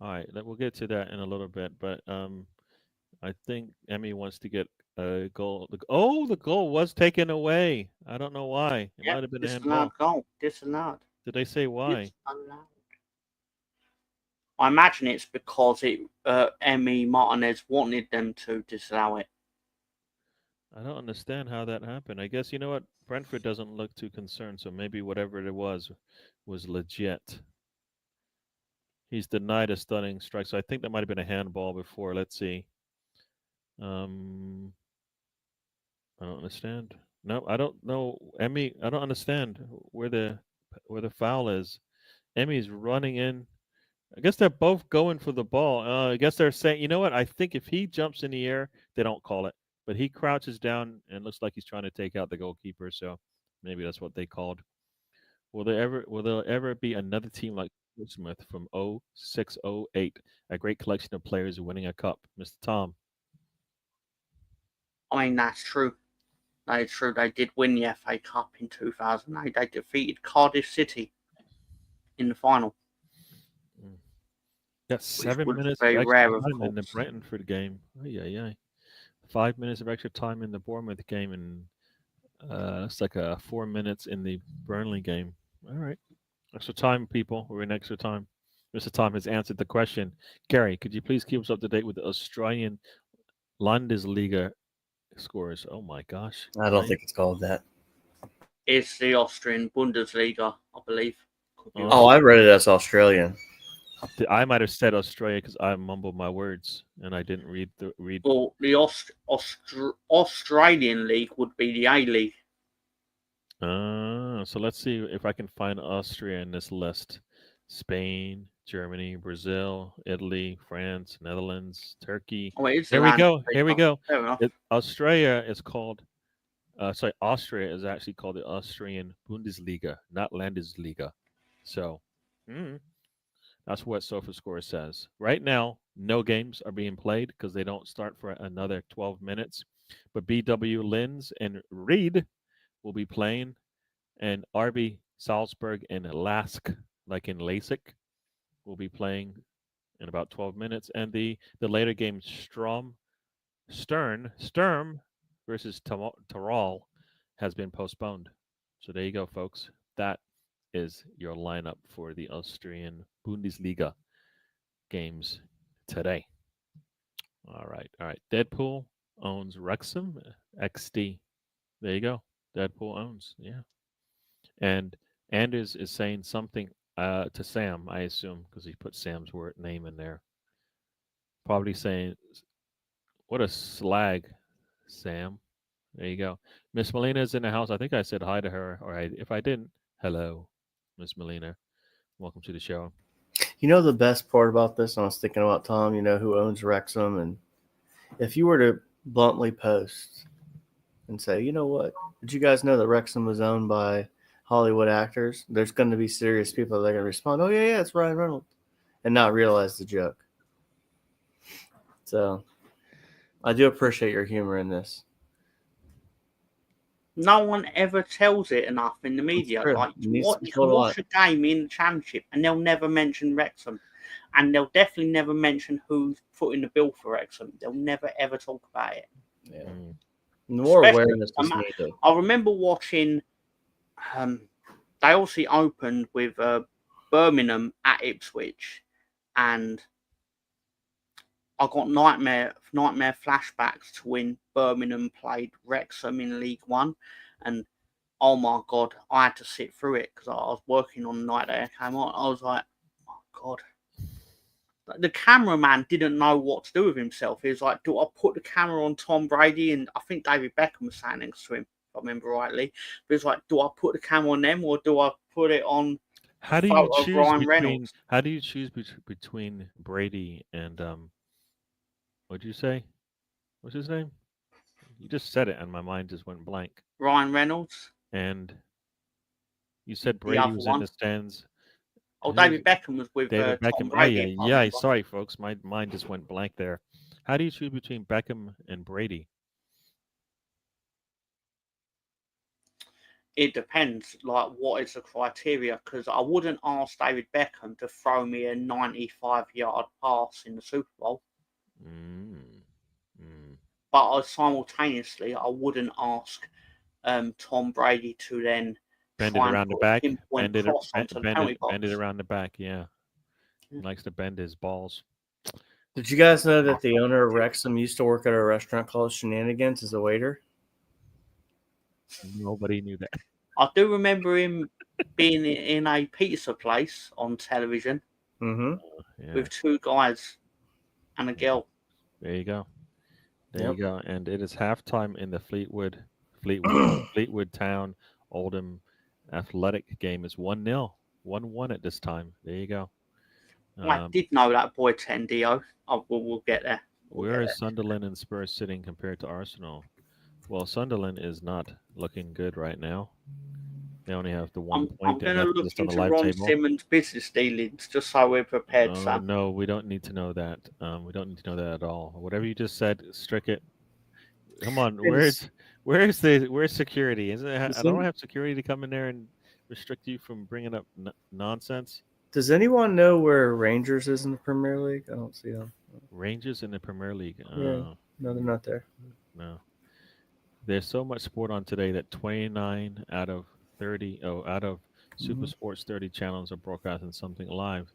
all right, we'll get to that in a little bit. But I think Emmy wants to get a goal. The goal was taken away. I don't know why. It Yep, might have been a disallowed handball. goal. Disallowed. Did they say why? Disallowed. I imagine it's because Emmy Martinez wanted them to disallow it. I don't understand how that happened. I guess you know what? Brentford doesn't look too concerned, so maybe whatever it was legit. He's denied a stunning strike, so I think that might have been a handball before. Let's see. I don't understand. No, I don't know. Emmy, I don't understand where the foul is. Emmy's running in. I guess they're both going for the ball. I guess they're saying, you know what? I think if he jumps in the air, they don't call it. But he crouches down and looks like he's trying to take out the goalkeeper. So maybe that's what they called. Will there ever be another team like Smith from 0608? A great collection of players winning a cup, Mr. Tom. I mean, that's true. That is true. They did win the FA Cup in 2008. They defeated Cardiff City in the final. Got 7 minutes of very extra rare, of time in the course. Brentford game. Yeah. 5 minutes of extra time in the Bournemouth game, and it's like 4 minutes in the Burnley game. All right, extra time, people. We're in extra time. Mr. Tom has answered the question. Gary, could you please keep us up to date with the Australian Landesliga scores? Oh my gosh! I don't think it's called that. It's the Austrian Bundesliga, I believe. Oh, I read it as Australian. I might have said Australia because I mumbled my words and I didn't read. Well, the Australian league would be the A League. So let's see if I can find Austria in this list. Spain, Germany, Brazil, Italy, France, Netherlands, Turkey. Here we go. Australia is called. Austria is actually called the Austrian Bundesliga, not Landesliga. So, that's what SofaScore says. Right now, no games are being played because they don't start for another 12 minutes. But BW Linz and Reed will be playing, and RB Salzburg and Lask, like in LASIK, will be playing in about 12 minutes. And the later game, Sturm versus Tirol, has been postponed. So there you go, folks. That is your lineup for the Austrian Bundesliga games today. All right. Deadpool owns Wrexham XD. There you go. Deadpool owns. Yeah. And Anders is saying something to Sam, I assume, because he put Sam's name in there. Probably saying, "What a slag, Sam." There you go. Miss Molina is in the house. I think I said hi to her, or if I didn't, hello, Miss Molina. Welcome to the show. You know the best part about this? I was thinking about Tom. You know who owns Wrexham, and if you were to bluntly post and say, you know what, did you guys know that Wrexham was owned by Hollywood actors? There's going to be serious people that are going to respond, "Oh yeah, it's Ryan Reynolds," and not realize the joke. So, I do appreciate your humor in this. No one ever tells it enough in the media. Like, you can watch a game in the Championship and they'll never mention Wrexham. And they'll definitely never mention who's putting the bill for Wrexham. They'll never, ever talk about it. Yeah. More awareness is needed. I remember watching, they obviously opened with Birmingham at Ipswich. And I got nightmare flashbacks to when Birmingham played Wrexham in League One, and oh my god, I had to sit through it because I was working on the night that it came on. I was like, oh god. The cameraman didn't know what to do with himself. He was like, do I put the camera on Tom Brady? And I think David Beckham was sat next to him. I remember rightly. But it's like, do I put the camera on them or do I put it on a How do you photo of choose Ryan between? Reynolds? How do you choose between Brady and what'd you say? What's his name? You just said it, and my mind just went blank. Ryan Reynolds, And you said the Brady other was in one. the stands. Oh, Who's David Beckham was with David Tom Beckham? Oh Brady, yeah, if I yeah. remember. Sorry, folks, my mind just went blank there. How do you choose between Beckham and Brady? It depends, like, what is the criteria? Because I wouldn't ask David Beckham to throw me a 95-yard pass in the Super Bowl. Mm. Mm. But simultaneously, I wouldn't ask Tom Brady to then Bend it try and around the put a back. pinpoint cross onto the penalty Bend it box. around the back. Yeah, he likes to bend his balls. Did you guys know that the owner of Wrexham used to work at a restaurant called Shenanigans as a waiter? Nobody knew that. I do remember him being in a pizza place on television Mm-hmm. Yeah, with two guys and a girl. there you go. There Yep. you go. And it is halftime in the Fleetwood Town Oldham Athletic game. Is 1-0, 1-1 at this time. There you go. I did know that boy Tendio. Oh, we'll get there. Where is Sunderland and Spurs sitting compared to Arsenal? Well, Sunderland is not looking good right now. They only have the 1 I'm point, and going to that's look just on the into live Ron table. Simmons' business dealings just so we're prepared, Oh Sam. no, we don't need to know that. We don't need to know that at all. Whatever you just said, Strickett. Come on, where's security? Isn't it? I don't have security to come in there and restrict you from bringing up nonsense. Does anyone know where Rangers is in the Premier League? I don't see them. Rangers in the Premier League. Yeah. No, they're not there. No. There's so much sport on today that 29 out of 30, out of Super Sports 30 channels are broadcasting something live.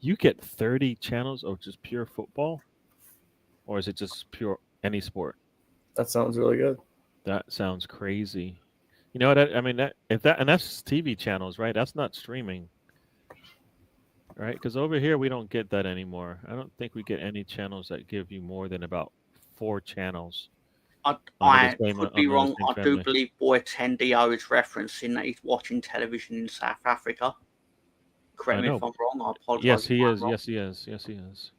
You get 30 channels of just pure football, or is it just pure any sport? That sounds really good. That sounds crazy. You know what? I mean, that's TV channels, right? That's not streaming, right? Because over here we don't get that anymore. I don't think we get any channels that give you more than about 4 channels. I could be under the wrong. same I do family. believe boy Tendio is referencing that he's watching television in South Africa. Correct I me know. if I'm wrong. I apologize. Yes, if he I'm is. wrong. Yes, he is. Yes, he is.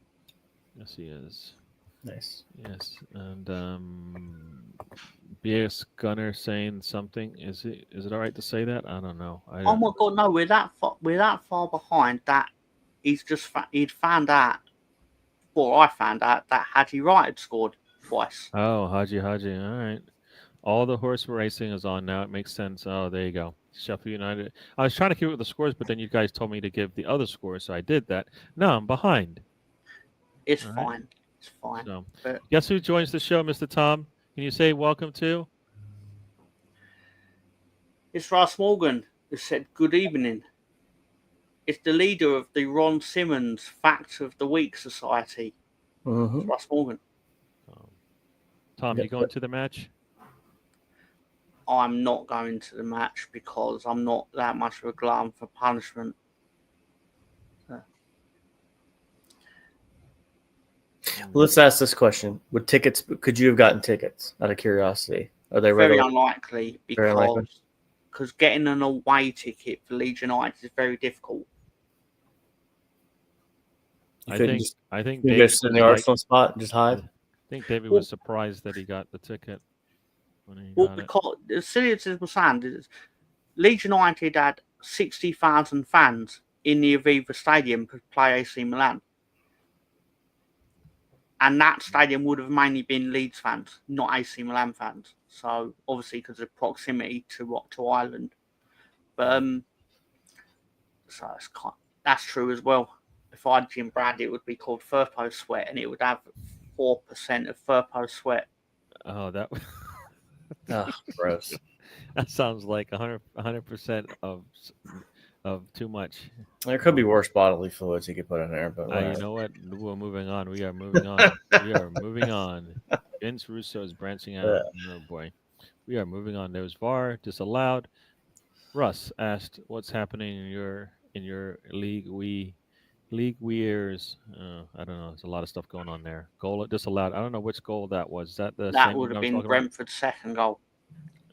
Yes, he is. Nice. Yes, and BS Gunner saying something. Is it all right to say that? I don't know. Oh my God, no! We're that far behind that he'd found out. Or I found out that Haji Wright had scored twice. Oh, Haji. All right. All the horse racing is on now. It makes sense. Oh, there you go. Sheffield United. I was trying to keep up with the scores, but then you guys told me to give the other scores, so I did that. Now I'm behind. It's All fine. right. It's fine. So, But guess who joins the show, Mr. Tom? Can you say welcome to? it's Russ Morgan who said good evening. It's the leader of the Ron Simmons Facts of the Week Society. It's Russ Morgan. Tom, you going to the match? I'm not going to the match because I'm not that much of a glutton for punishment. Let's ask this question: would tickets? Could you have gotten tickets out of curiosity? Are they Very regular? unlikely Very unlikely. because getting an away ticket for Leeds United is very difficult. I think you David just sit in was the like, Arsenal spot and just hide. I think David was surprised that he got the ticket when he Well, got it. because as silly as it was saying, Leeds United had 60,000 fans in the Aviva Stadium to play AC Milan. And that stadium would have mainly been Leeds fans, not AC Milan fans. So obviously because of proximity to Ireland. But so that's true as well. If I had Jim Brad, it would be called Furpo Sweat, and it would have 4% of Furpo Sweat. Oh, that Gross. that sounds like 100% of too much. There could be worse bodily fluids you could put in there, but You know what? We're moving on. We are moving on. We are moving on. Vince Russo is branching out. Oh boy, we are moving on. There was VAR disallowed. Russ asked, "What's happening in your league? League Wears. I don't know. There's a lot of stuff going on there. Goal disallowed. I don't know which goal that was. Is that the That same would one I have was been talking about? Brentford's second goal.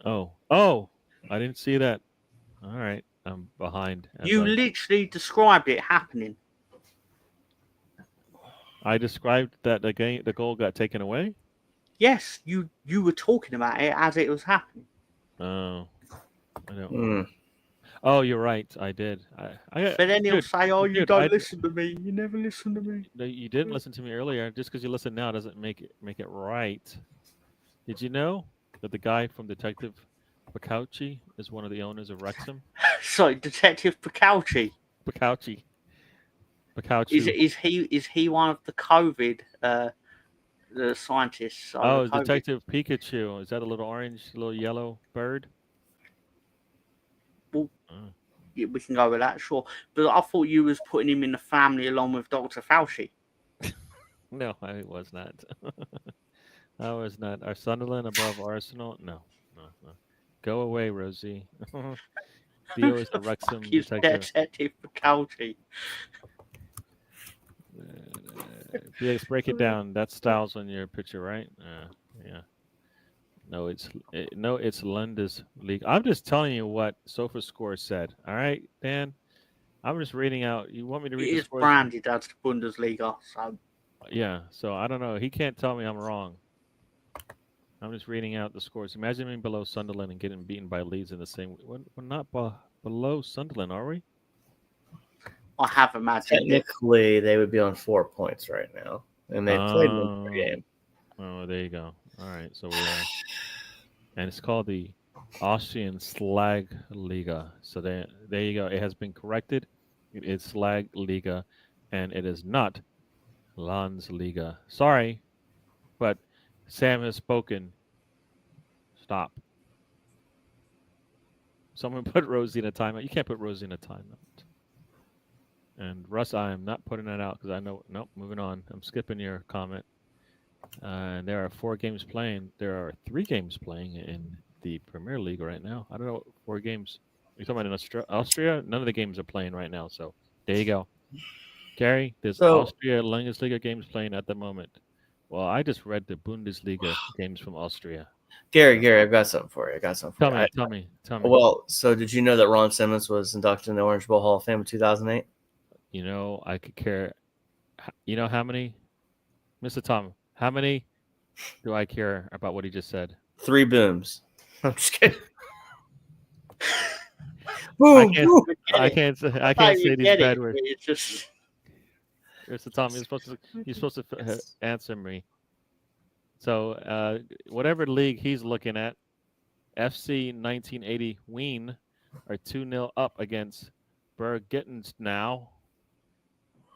Oh, I didn't see that. All right, I'm behind. You literally described it happening. I described that the goal got taken away. Yes, you were talking about it as it was happening. Oh, I don't. Mm. Oh, you're right. I did. But then he'll dude, say, "Oh, you dude, don't listen to me. You never listen to me." no, you didn't listen to me earlier. Just because you listen now doesn't make it right. Did you know that the guy from Detective Bacauci is one of the owners of Wrexham? Sorry, Detective Picauchi. Bacauci. Bacauci. Is he one of the COVID the scientists? Oh, The COVID? Detective Pikachu. Is that a little orange, little yellow bird? Well, Oh. yeah, we can go with that, sure. But I thought you was putting him in the family along with Dr. Fauci. No, I was not. I was not. Are Sunderland above Arsenal? No, no. Go away, Rosie. Theo is a Wrexham He's detective. Detective Picauchi. Felix, break it down. That style's on your picture, right? Yeah. No, it's Landesliga. I'm just telling you what SofaScore said. All right, Dan. I'm just reading out. You want me to It read the is scores? branded as the Bundesliga, so Yeah. So I don't know. He can't tell me I'm wrong. I'm just reading out the scores. Imagine being below Sunderland and getting beaten by Leeds in the same. We're not below Sunderland, are we? I have imagined it. Technically, they would be on 4 points right now, and they played one per game. Oh, there you go. All right, so we are, and it's called the Austrian Slag Liga. So there you go. It has been corrected. It is Slag Liga, and it is not Landsliga. Sorry, but Sam has spoken. Stop. Someone put Rosie in a timeout. You can't put Rosie in a timeout. And Russ, I am not putting that out because I know. Nope, moving on. I'm skipping your comment. And there are 4 games playing. There are 3 games playing in the Premier League right now. I don't know, 4 games. You're talking about in Austria? None of the games are playing right now. So there you go. Gary, there's Austria Landesliga games playing at the moment. Well, I just read the Bundesliga games from Austria. Gary, I've got something for you. Tell me. Well, so did you know that Ron Simmons was inducted in the Orange Bowl Hall of Fame in 2008? You know, I could care. You know how many, Mr. Tom? How many do I care about what he just said? 3 booms. I'm just kidding. Boom, I can't say these bad words. It's just Mr. Tom, you're supposed to answer me. So, whatever league he's looking at, FC 1980 Wien are 2-0 up against Bergittens now.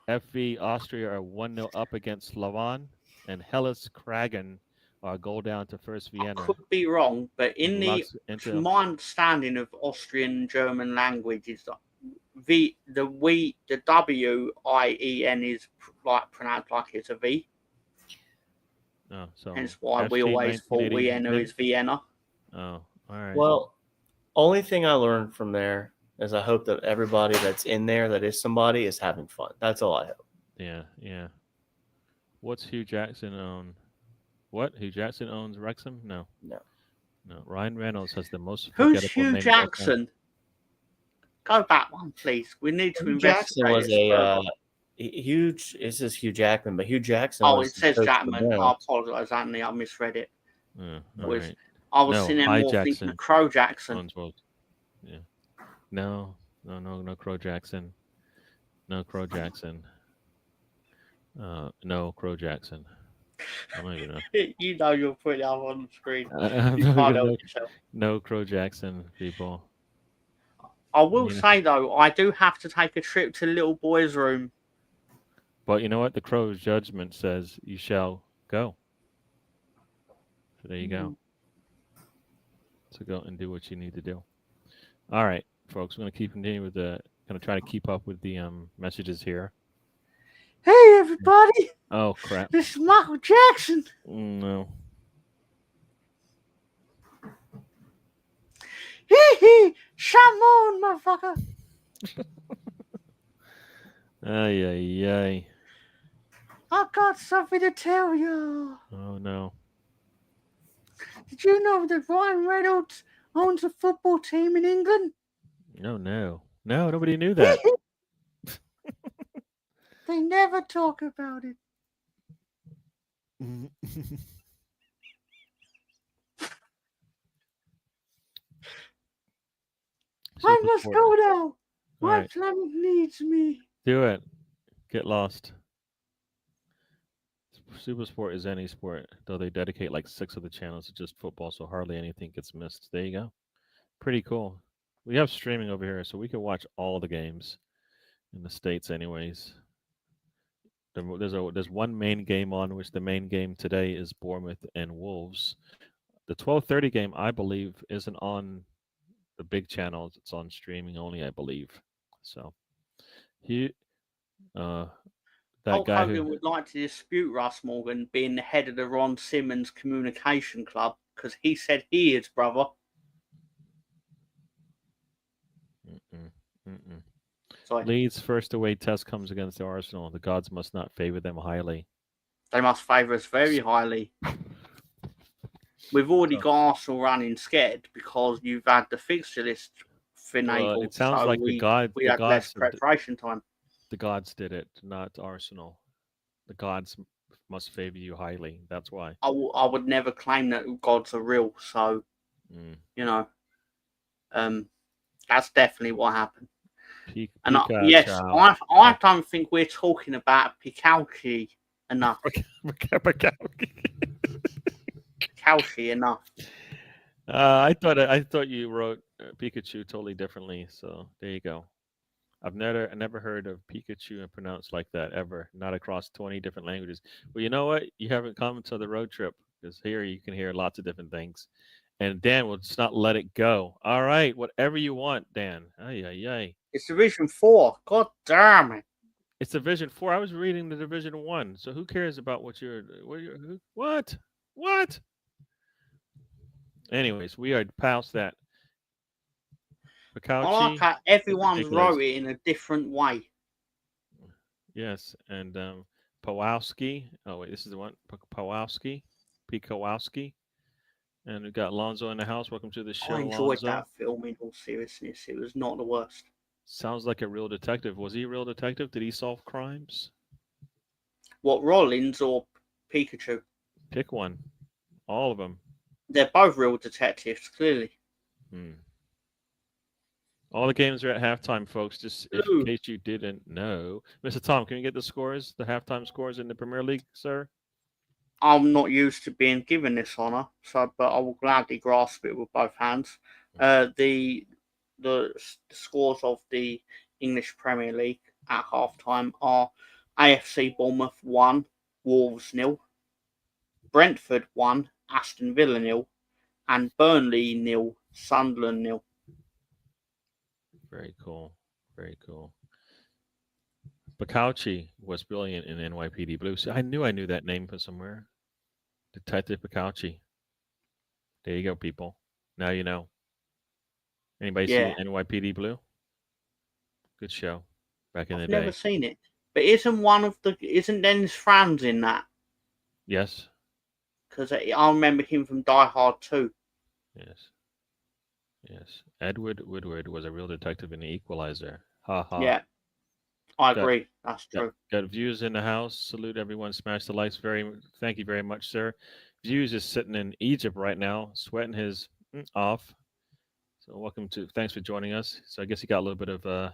FV Austria are 1-0 up against Slovan, and Hellas Kragen are a goal down to First Vienna. I could be wrong, but from my understanding of Austrian and German language is that the WIEN is like pronounced like it's a V. Oh, so hence why we always thought Vienna is Vienna. Oh, all right. Well, only thing I learned from there is I hope that everybody that's in there that is somebody is having fun. That's all I hope. Yeah. What's Hugh Jackson own? What? Hugh Jackson owns Wrexham? No. Ryan Reynolds has the most Who's Hugh Jackson? Go back one, please. We need to investigate. Jackson was a huge. It says Hugh Jackman, but Hugh Jackson. Oh, it says Jackman. I apologize, Anthony. I misread it. I was seeing him more thinking of Crow Jackson. Yeah. No, Crow Jackson. No, Crow Jackson. No, Crow Jackson. I don't even know. You know you're putting it up on the screen. No Crow Jackson, people. I will say, though, I do have to take a trip to Little Boy's room. But you know what? The Crow's judgment says you shall go. So there you go. So go and do what you need to do. All right, folks. I'm going to continue with going to try to keep up with the messages here. Hey, everybody. Oh, crap. This is Michael Jackson. No. Hee, Shamon, motherfucker. Ay. I got something to tell you. Oh, no. Did you know that Ryan Reynolds owns a football team in England. No, no, no. Nobody knew that. They never talk about it. I must Supersport. go now. My Right. planet needs me. Do it. Get lost. Supersport is any sport, though they dedicate like 6 of the channels to just football, so hardly anything gets missed. There you go. Pretty cool. We have streaming over here, so we can watch all the games in the States anyways. There's one main game on, which the main game today is Bournemouth and Wolves. The 12:30 game, I believe, isn't on the big channels. It's on streaming only, I believe. So he, that Hulk guy Hogan who, would like to dispute Russ Morgan being the head of the Ron Simmons Communication Club because he said he is, brother. mm-mm, mm-mm. Sorry. Leeds' first away test comes against the Arsenal. The gods must not favor them highly. They must favour us very highly. We've already got Arsenal running scared because you've had the fixture list finagled. It sounds so like we the had less gods, preparation time. the gods did it, not Arsenal. The gods must favor you highly. That's why. I would never claim that gods are real. So, you know, that's definitely what happened. And yes, I don't think we're talking about Pikauchi enough. Pikauchi enough. I thought you wrote Pikachu totally differently. So there you go. I've never heard of Pikachu and pronounced like that ever. Not across 20 different languages. Well, you know what? You haven't come to the road trip because here you can hear lots of different things. And Dan will just not let it go. All right, whatever you want, Dan. Ay, ay, ay. It's Division 4. God damn it. It's Division 4. I was reading the Division 1. So who cares about what? What? Anyways, we are past that. I like how everyone's wrote it in a different way. Yes, and Pawowski. Oh wait, this is the one. Pawowski. Kowalski. And we've got Lonzo in the house. Welcome to the show, I enjoyed Lonzo. that film in all seriousness. It was not the worst. Sounds like a real detective. Was he a real detective? Did he solve crimes? What, Rollins or Pikachu? Pick one. All of them. They're both real detectives, clearly. All the games are at halftime, folks. Just in case you didn't know. Mr. Tom, can you get the scores, the halftime scores in the Premier League, sir? I'm not used to being given this honour, but I will gladly grasp it with both hands. The scores of the English Premier League at halftime are AFC Bournemouth 1, Wolves 0, Brentford 1, Aston Villa 0, and Burnley 0, Sunderland 0. Very cool. Very cool. Bacauchi was brilliant in NYPD Blue. So I knew that name from somewhere. Detective Bacauchi. There you go, people. Now you know. Anybody see NYPD Blue? Good show. Back in the day. I've never seen it. But isn't Dennis Franz in that? Yes. Because I remember him from Die Hard 2. Yes. Edward Woodward was a real detective in The Equalizer. Ha ha. Yeah. I agree. That's true. Got Views in the house. Salute everyone. Smash the likes. Thank you very much, sir. Views is sitting in Egypt right now, sweating his off. So thanks for joining us. So I guess he got a little bit of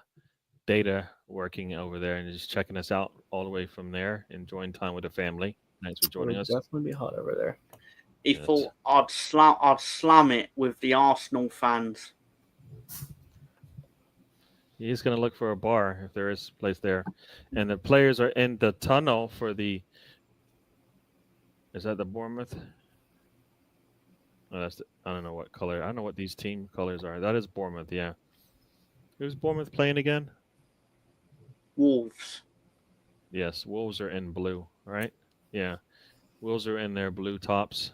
data working over there and just checking us out all the way from there, enjoying time with the family. Thanks for joining us. Definitely be hot over there. He thought I'd slum it with the Arsenal fans. He's going to look for a bar if there is a place there. And the players are in the tunnel for is that the Bournemouth? Oh, I don't know what color. I don't know what these team colors are. That is Bournemouth, yeah. Who's Bournemouth playing again? Wolves. Yes, Wolves are in blue, right? Yeah. Wolves are in their blue tops.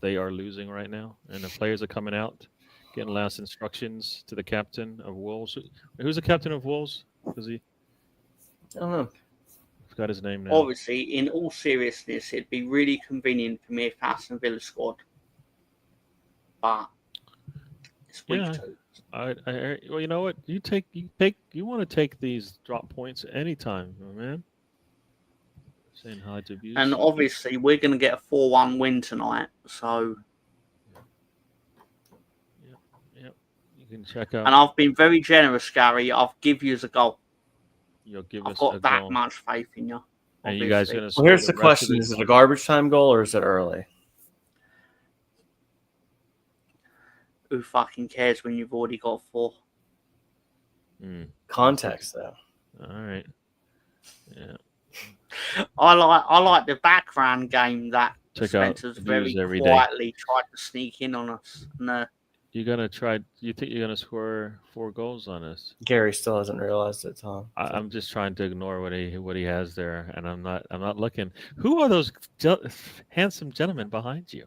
They are losing right now. And the players are coming out, getting last instructions to the captain of Wolves. Who's the captain of Wolves? I don't know. I forgot his name now. Obviously, in all seriousness, it'd be really convenient for me if Aston Villa scored. But It's week Yeah. 2. Well, you know what? You want to take these drop points anytime, my man. Saying hi to abuse. And obviously, we're going to get a 4-1 win tonight. So, Yep. You can check out. and I've been very generous, Gary. I'll give you a goal. You'll give I've us got a that goal. much faith in you. And you guys Obviously. gonna Well, score here's the the rest of question: the is it a garbage time goal or is it early? Who fucking cares when you've already got 4? Context, though. All right. Yeah. I like the background game that Check out Spencer's views very every day. quietly tried to sneak in on us. And, You gonna try? You think you're gonna score 4 goals on us? Gary still hasn't realized it, Tom. I'm just trying to ignore what he has there, and I'm not looking. Who are those handsome gentlemen behind you?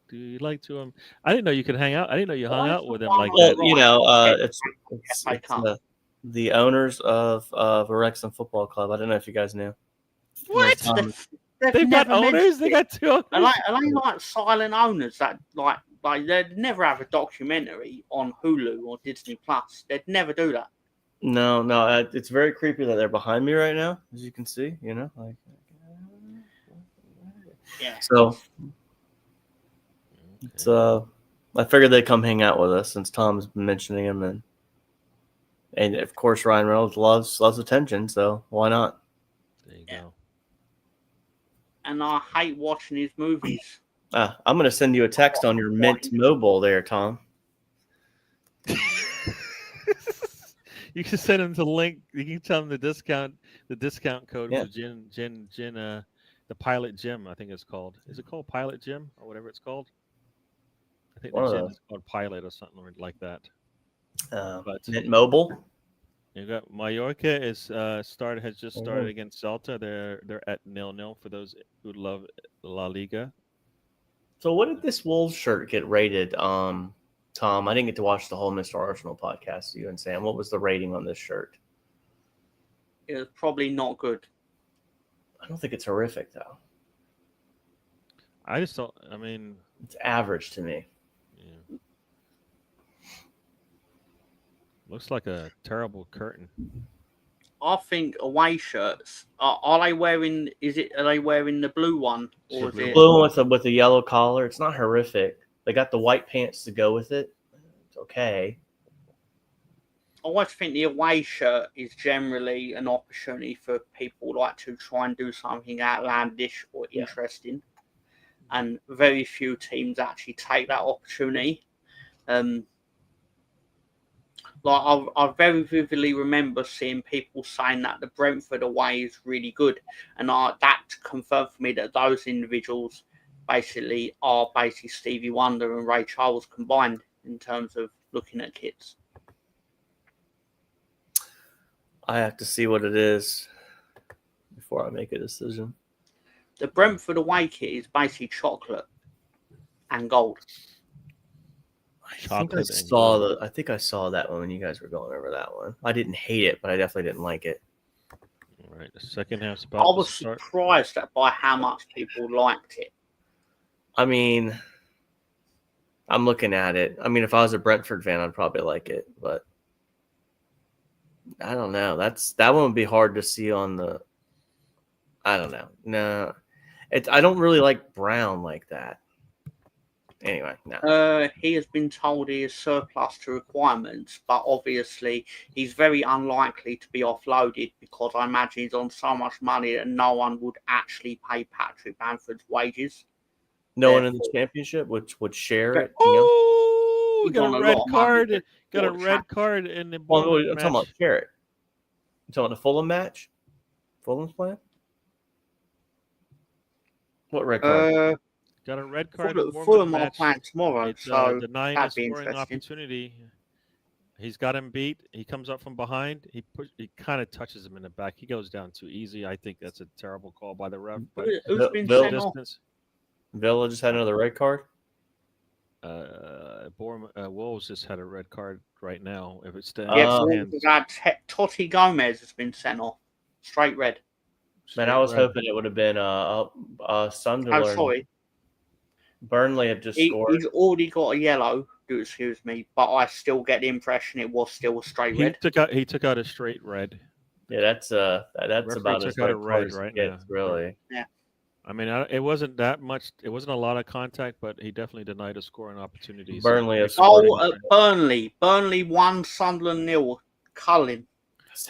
Do you like to I didn't know you could hang out. I didn't know you hung out with them like Well, that. you know, Right. it's FA the owners of Wrexham Football Club. I don't know if you guys knew. What? Tom- They've They've got never mentioned owners. They it. got 2 owners. Are they like silent owners that like they'd never have a documentary on Hulu or Disney Plus? They'd never do that. No, it's very creepy that they're behind me right now, as you can see. You know, like. Yeah. So it's I figured they'd come hang out with us since Tom's been mentioning him, and of course Ryan Reynolds loves attention, so why not? There you go. And I hate watching his movies. I'm gonna send you a text on your Mint Mobile there, Tom. You can send them the link. You can tell them the discount code Yeah. for Gin, the Pilot Gym. I think it's called. Is it called Pilot Gym or whatever it's called? I think One the of gym those. is called Pilot or something like that. But Mint Mobile. you got Mallorca has just started Mhm. against Celta. They're at 0-0 for those who love La Liga. So what did this Wolves shirt get rated? Tom, I didn't get to watch the whole Mr. Arsenal podcast. You and Sam, what was the rating on this shirt? It was probably not good. I don't think it's horrific though. I just don't. I mean, It's average to me. yeah. Looks like a terrible curtain. I think away shirts are they wearing? Are they wearing the blue one or is blue it? Blue with a yellow collar. It's not horrific. They got the white pants to go with it. It's okay. I always think the away shirt is generally an opportunity for people like to try and do something outlandish or interesting, and very few teams actually take that opportunity. Like I very vividly remember seeing people saying that the Brentford away is really good, and that confirmed for me that those individuals basically are Stevie Wonder and Ray Charles combined in terms of looking at kits. I have to see what it is before I make a decision. The Brentford away kit is basically chocolate and gold. I think I saw that one when you guys were going over that one. I didn't hate it, but I definitely didn't like it. All right, the second half's I about to was start. surprised by how much people liked it. I mean, I'm looking at it. I mean, if I was a Brentford fan, I'd probably like it, but I don't know. That one would be hard to see on the. I don't know. No, I don't really like brown like that. Anyway, no. He has been told he is surplus to requirements, but obviously he's very unlikely to be offloaded because I imagine he's on so much money that no one would actually pay Patrick Bamford's wages. No one in the championship would share it. Oh, He's got on a a red lot of card. money Got a for the red card in the Well, Bournemouth I'm talking about match. share it. You talking about the Fulham match? Fulham's playing? What red card? Got a red card in the Bournemouth Fulham are match. playing tomorrow, It's so denying that'd a be scoring interesting. opportunity. He's got him beat. He comes up from behind. He kind of touches him in the back. He goes down too easy. I think that's a terrible call by the ref. But Who's been Bill- sent off? distance. Villa just had another red card. Wolves just had a red card right now. If it's still Yeah, hands, Totti Gomez has been sent off. Straight red. Man, I was hoping it would have been Oh, Sunderland. sorry. Burnley have just scored. He's already got a yellow Do excuse me, but I still get the impression it was still a straight He red. took out a straight red. Yeah, that's Referee about took as out a red card red as right it gets, now. really. I mean, it wasn't that much. It wasn't a lot of contact, but he definitely denied a scoring opportunity. So Burnley has Oh, scored. Burnley. Burnley 1, Sunderland 0. Cullen.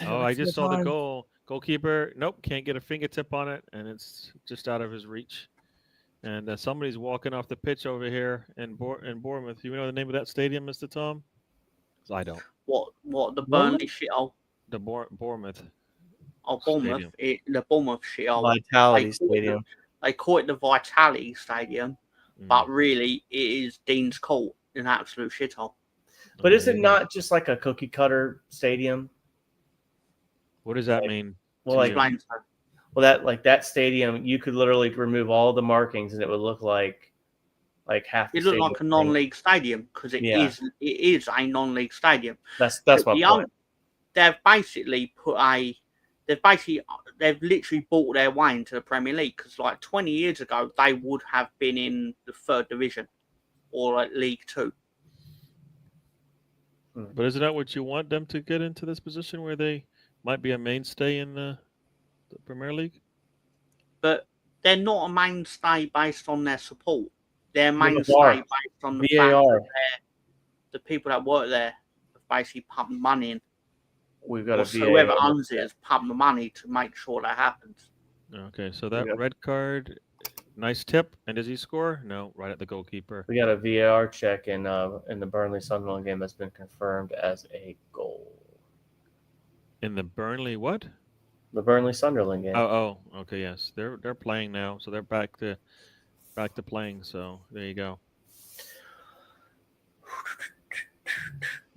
Oh, I just saw the goal. Goalkeeper, nope, can't get a fingertip on it, and it's just out of his reach. And somebody's walking off the pitch over here in Bournemouth. You know the name of that stadium, Mr. Tom? 'Cause I don't. What the Bournemouth? Burnley shithole? The Bournemouth. Oh, Bournemouth. Stadium. The Bournemouth shithole. Vitality Stadium. They call it the Vitality Stadium, Mm. but really it is Dean's Court, an absolute shithole. But is there it you go. not just like a cookie cutter stadium? What does that mean? Well, to like, you? Explain so. well, that stadium, you could literally remove all the markings, and it would look like half. It looked like a non-league stadium because it Yeah. is a non-league stadium. That's But my point. They've basically they've literally bought their way into the Premier League because like 20 years ago they would have been in the 3rd division or like League 2. But isn't that what you want them to get into this position where they might be a mainstay in the Premier League? But they're not a mainstay based on their support. They're Well, the mainstay VAR. based on the VAR. fact that the people that work there have basically pumped money in. We've got Or a so whoever VAR. owns it has pumped the money to make sure that happens. Okay, so that Yeah. red card, nice tip. And does he score? No, right at the goalkeeper. We got a VAR check in the Burnley Sunderland game that's been confirmed as a goal. In the Burnley what? The Burnley Sunderland game. Oh, okay, yes. They're playing now, so they're back to playing. So there you go.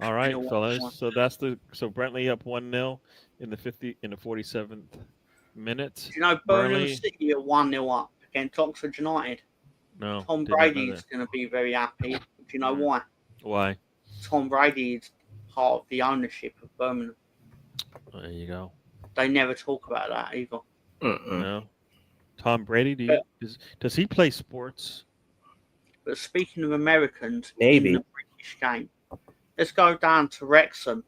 All right, You know fellas. what? So Brentley up 1-0 in the 47th minute. Do you know Birmingham Burnley. City are 1-0 up against Oxford United? No. Tom did not know Brady is that. going to be very happy. Do you know why? Why? Tom Brady is part of the ownership of Birmingham. There you go. They never talk about that either. No. Tom Brady, does he play sports? But speaking of Americans Maybe. in the British game, let's go down to Wrexham.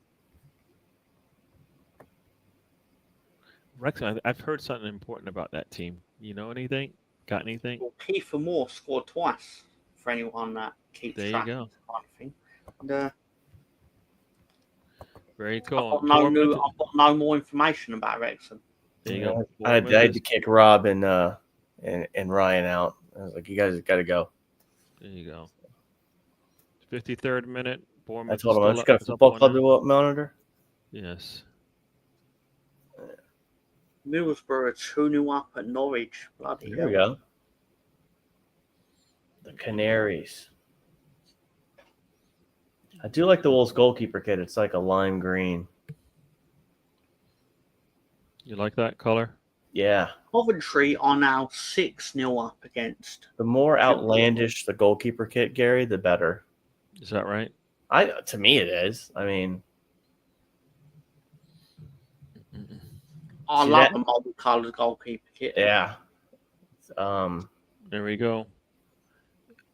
Wrexham, I've heard something important about that team. You know anything? Got anything? Well, Kiefer Moore scored twice for anyone that keeps There you track go. of this kind of thing. And, Very I've cool. got no more information about Wrexham. There you go. I had to kick Rob and Ryan out. I was like, you guys got to go. There you go. 53rd minute. Bournemouth. I told him I just got a football club to monitor. Yes. Middlesbrough 2-0 up at Norwich. Bloody Here hell. we go. The Canaries. I do like the Wolves goalkeeper kit. It's like a lime green. You like that color? Yeah. Coventry are now 6-0 up against. The more outlandish the goalkeeper kit, Gary, the better. Is that right? To me it is. I mean, I See love that? the multicolored goalkeeper kit. yeah. There we go.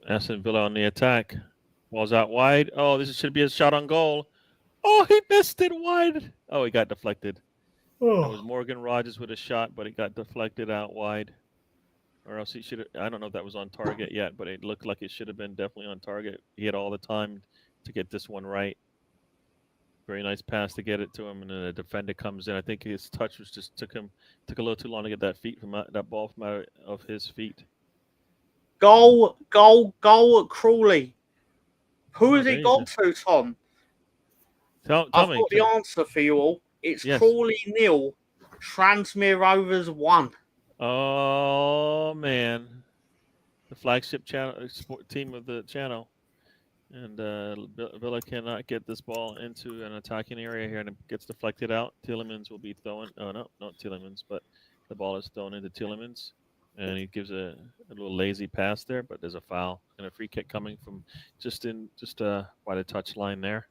Aston Villa on the attack. Ball's out wide. Oh, this should be a shot on goal. Oh, he missed it wide. Oh, he got deflected. That was Morgan Rogers with a shot, but it got deflected out wide. Or else he should have. I don't know if that was on target yet, but it looked like it should have been definitely on target. He had all the time to get this one right. Very nice pass to get it to him, and then the defender comes in. I think his touch was just took a little too long to get that ball from out of his feet. Goal at Crawley. Who has there he you got to, Tom? Tell I've me. got the answer for you all. It's Yes. Crawley 0, Transmere Rovers 1. Oh man, the flagship team of the channel, and Villa cannot get this ball into an attacking area here, and it gets deflected out. Tielemans will be throwing. Oh no, not Tielemans, but the ball is thrown into Tielemans, and he gives a little lazy pass there, but there's a foul and a free kick coming from just by the touch line there.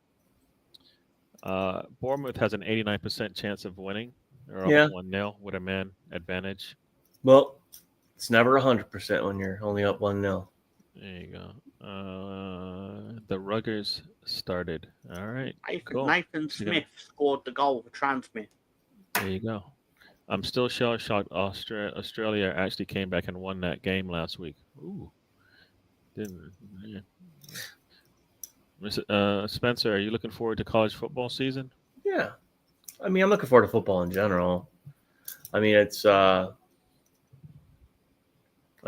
Bournemouth has an 89% chance of winning. They're up 1-0 with a man advantage. Well, it's never 100% when you're only up 1-0. There you go. The Ruggers started. All right, cool. Nathan So you're gonna, Smith scored the goal for Transmith. there you go. I'm still shell shocked. Australia actually came back and won that game last week. Ooh, didn't. Yeah. Spencer, are you looking forward to college football season? Yeah. I mean, I'm looking forward to football in general. I mean, it's I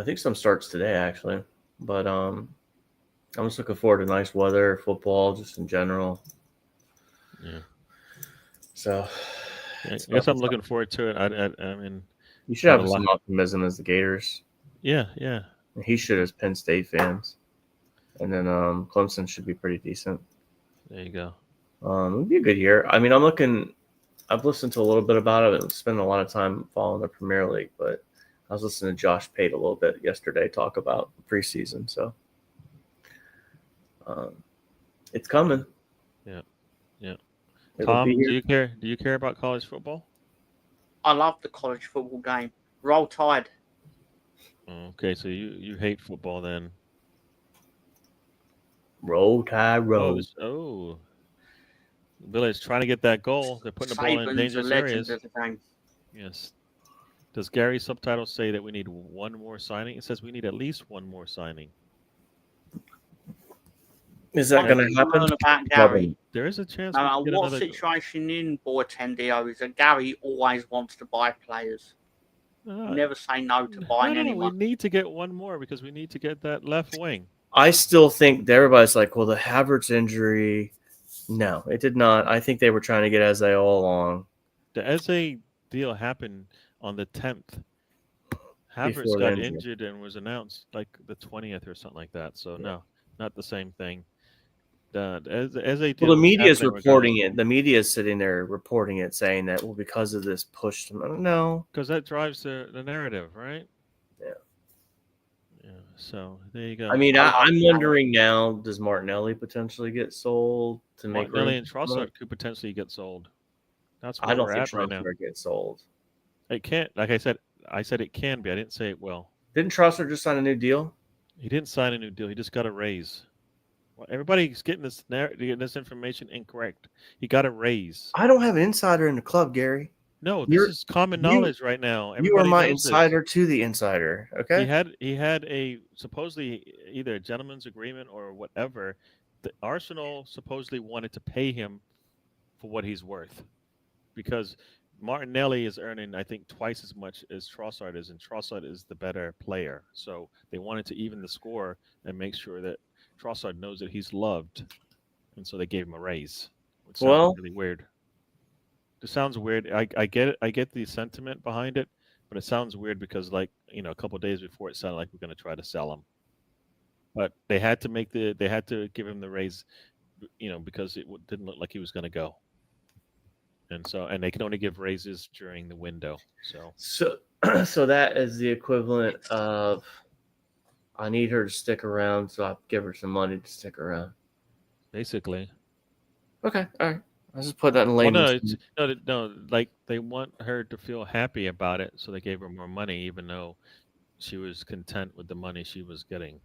think some starts today actually, but I'm just looking forward to nice weather, football, just in general. Yeah. So, Yeah, it's I guess I'm it's- looking forward to it. I mean, you should got a have lot. some optimism as the Gators. Yeah, yeah. He should as Penn State fans, and then Clemson should be pretty decent. There you go. It'd be a good year. I mean, I'm looking. I've listened to a little bit about it and spent a lot of time following the Premier League, but I was listening to Josh Pate a little bit yesterday talk about the preseason. So um, it's coming. Yeah, yeah. It'll be Tom, do here. you care? Do you care about college football? I love the college football game. Roll Tide. Okay, so you hate football then? Roll Tide, Oh, roll. Billy's trying to get that goal. They're putting the ball in Saban's a dangerous legend areas. of the game. Yes. Does Gary's subtitles say that we need one more signing? It says we need at least one more signing. Is that One going thing to happen? learn about Gary. There is a chance No we matter can get what another. situation in Boatendio is that Gary always wants to buy players. Uh, Never say no to buying no, we anyone. need to get one more because we need to get that left wing. I still think that everybody's like, well, the Havertz injury. No, it did not. I think they were trying to get Eze all along. The Eze deal happened on the 10th. Havertz Before the got injury. injured and was announced like the 20th or something like that. So no, not the same thing. The Eze deal Well, the was media is happening reporting regardless. it. The media is sitting there reporting it, saying that, well, because of this push. No. Because that drives the narrative, right? Yeah. Yeah. So there you go. I mean, I love I'm Gary. wondering now, does Martinelli potentially get sold to make room? Martinelli and for someone? Trossard could potentially get sold. That's I where don't we're think at right now. Trossard gets sold. It can't. Like I said it can be. I didn't say it will. Didn't Trossard just sign a new deal? He didn't sign a new deal. He just got a raise. Well, everybody's getting this information incorrect. He got a raise. I don't have an insider in the club, Gary. No, this You're is common you knowledge right now. you are Everybody my knows this. insider to the insider. Okay. He had a supposedly either a gentleman's agreement or whatever. The Arsenal supposedly wanted to pay him for what he's worth because Martinelli is earning I think twice as much as Trossard is, and Trossard is the better player. So they wanted to even the score and make sure that Trossard knows that he's loved, and so they gave him a raise. Which sounds Well, really weird. It sounds weird. I get it. I get the sentiment behind it, but it sounds weird because, like, a couple of days before, it sounded like we're going to try to sell him. But they had to they had to give him the raise, because it didn't look like he was going to go. And they can only give raises during the window. So so that is the equivalent of I need her to stick around, so I give her some money to stick around. basically, Okay, all right. I'll just put that in well, layman's. no, like they want her to feel happy about it, so they gave her more money, even though she was content with the money she was getting.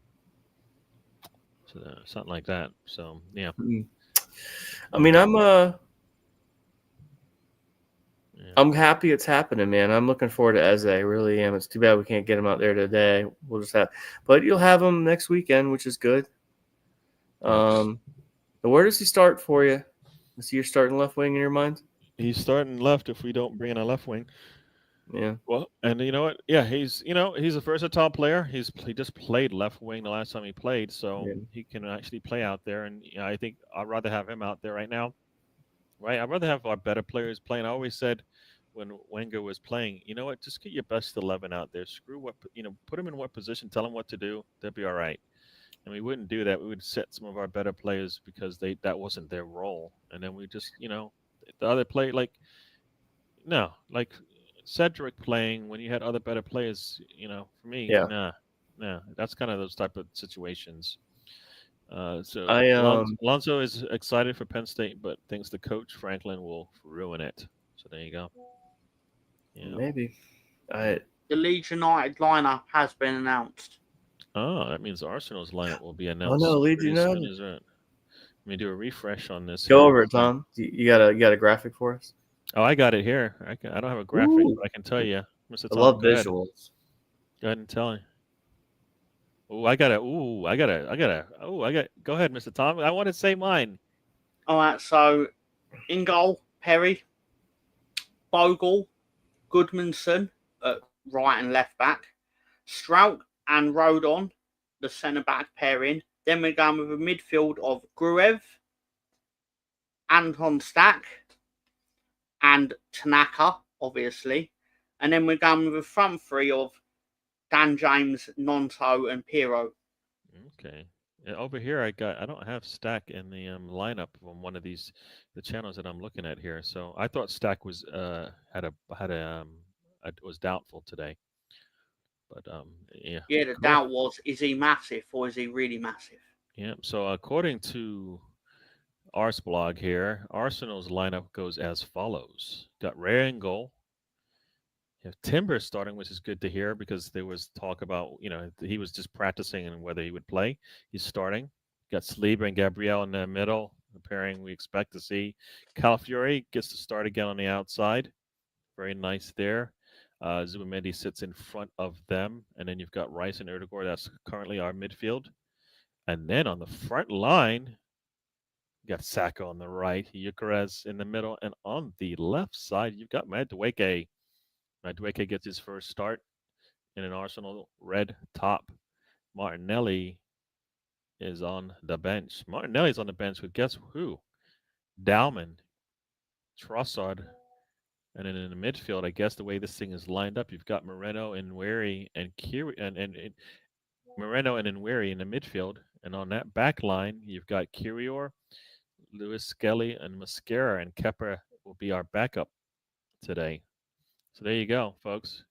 So something like that. So yeah. I mean, Yeah. I'm happy it's happening, man. I'm looking forward to Eze. I really am. It's too bad we can't get him out there today. We'll just but you'll have him next weekend, which is good. But where does he start for you? Is he your starting left wing in your mind? He's starting left if we don't bring in a left wing. Yeah. Well, and you know what? Yeah, he's a versatile player. He just played left wing the last time he played, so he can actually play out there. And I think I'd rather have him out there right now. Right? I'd rather have our better players playing. I always said when Wenger was playing, you know what? Just get your best 11 out there. Screw what put them in what position. Tell them what to do. They'll be all right. And we wouldn't do that. We would set some of our better players because that wasn't their role. And then we just the other play like Cedric playing when you had other better players. For me, nah, that's kind of those type of situations. So Alonso is excited for Penn State, but thinks the coach Franklin will ruin it. So there you go. Maybe. The Leeds United lineup has been announced. Oh, that means Arsenal's lineup will be Oh announced no, Lee, do pretty you know? soon, isn't it? Let me do a refresh on this Go here. over it, Tom. You got a graphic for us? Oh, I got it here. I don't have a graphic, Ooh, but I can tell you. Mr. I Tom, love go ahead. visuals. Go ahead and tell me. Oh, I got it. Ooh, I got it. Oh, I got. Go ahead, Mr. Tom. I want to say mine. All right, so in goal, Perry, Bogle, Goodmanson at right and left back, Strout and Rodon, the centre back pairing. Then we're going with a midfield of Gruev, Anton Stack, and Tanaka, obviously. And then we're going with a front three of Dan James, Nonto, and Piro. Okay. Over here, I don't have Stack in the lineup on one of the channels that I'm looking at here. So I thought Stack was was doubtful today. But yeah. Yeah, the Cool. doubt was, is he massive or is he really massive? Yeah. So according to Ars blog here, Arsenal's lineup goes as follows: got Ray in goal. You have Timber starting, which is good to hear because there was talk about, he was just practicing and whether he would play. He's starting. Got Saliba and Gabriel in the middle, the pairing we expect to see. Calafiori gets to start again on the outside. Very nice there. Zubimendi sits in front of them. And then you've got Rice and Erdegaard. That's currently our midfield. And then on the front line, you got Saka on the right, Eucharist in the middle. And on the left side, you've got Madueke. Madueke gets his first start in an Arsenal red top. Martinelli is on the bench. Martinelli's on the bench with guess who? Dalman, Trossard, and then in the midfield, I guess the way this thing is lined up, you've got Moreno and Nweri and Moreno and Nweri in the midfield, and on that back line, you've got Kirior, Lewis Skelly, and Mascara, and Kepper will be our backup today. So there you go, folks.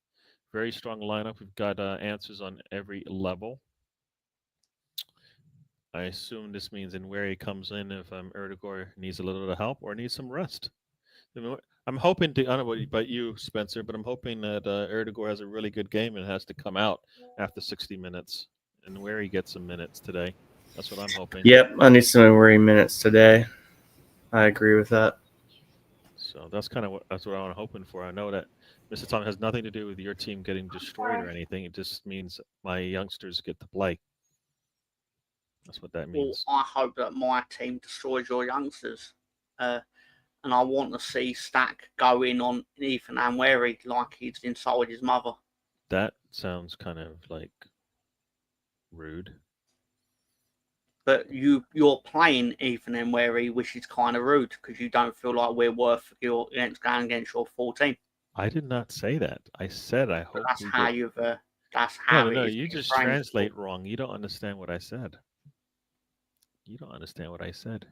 Very strong lineup. We've got answers on every level. I assume this means in where he comes in if Erdegaard needs a little bit of help or needs some rest. I'm hoping to, I don't know about you, Spencer, but I'm hoping that Erdegaard has a really good game and has to come out after 60 minutes and where he gets some minutes today. That's what I'm hoping. Yep, I need some worry minutes today. I agree with that. So that's what I'm hoping for. I know that Mr. Tom has nothing to do with your team getting destroyed or anything. It just means my youngsters get to play. That's what that means. Well, I hope that my team destroys your youngsters. And I want to see Stack go in on Ethan Nweri like he's insulted his mother. That sounds kind of like rude. But you're playing Ethan Nweri, which is kind of rude because you don't feel like we're worth going against your full team. I did not say that. I said I hope. That's how you've. That's how. No. You just translate wrong. You don't understand what I said. You don't understand what I said.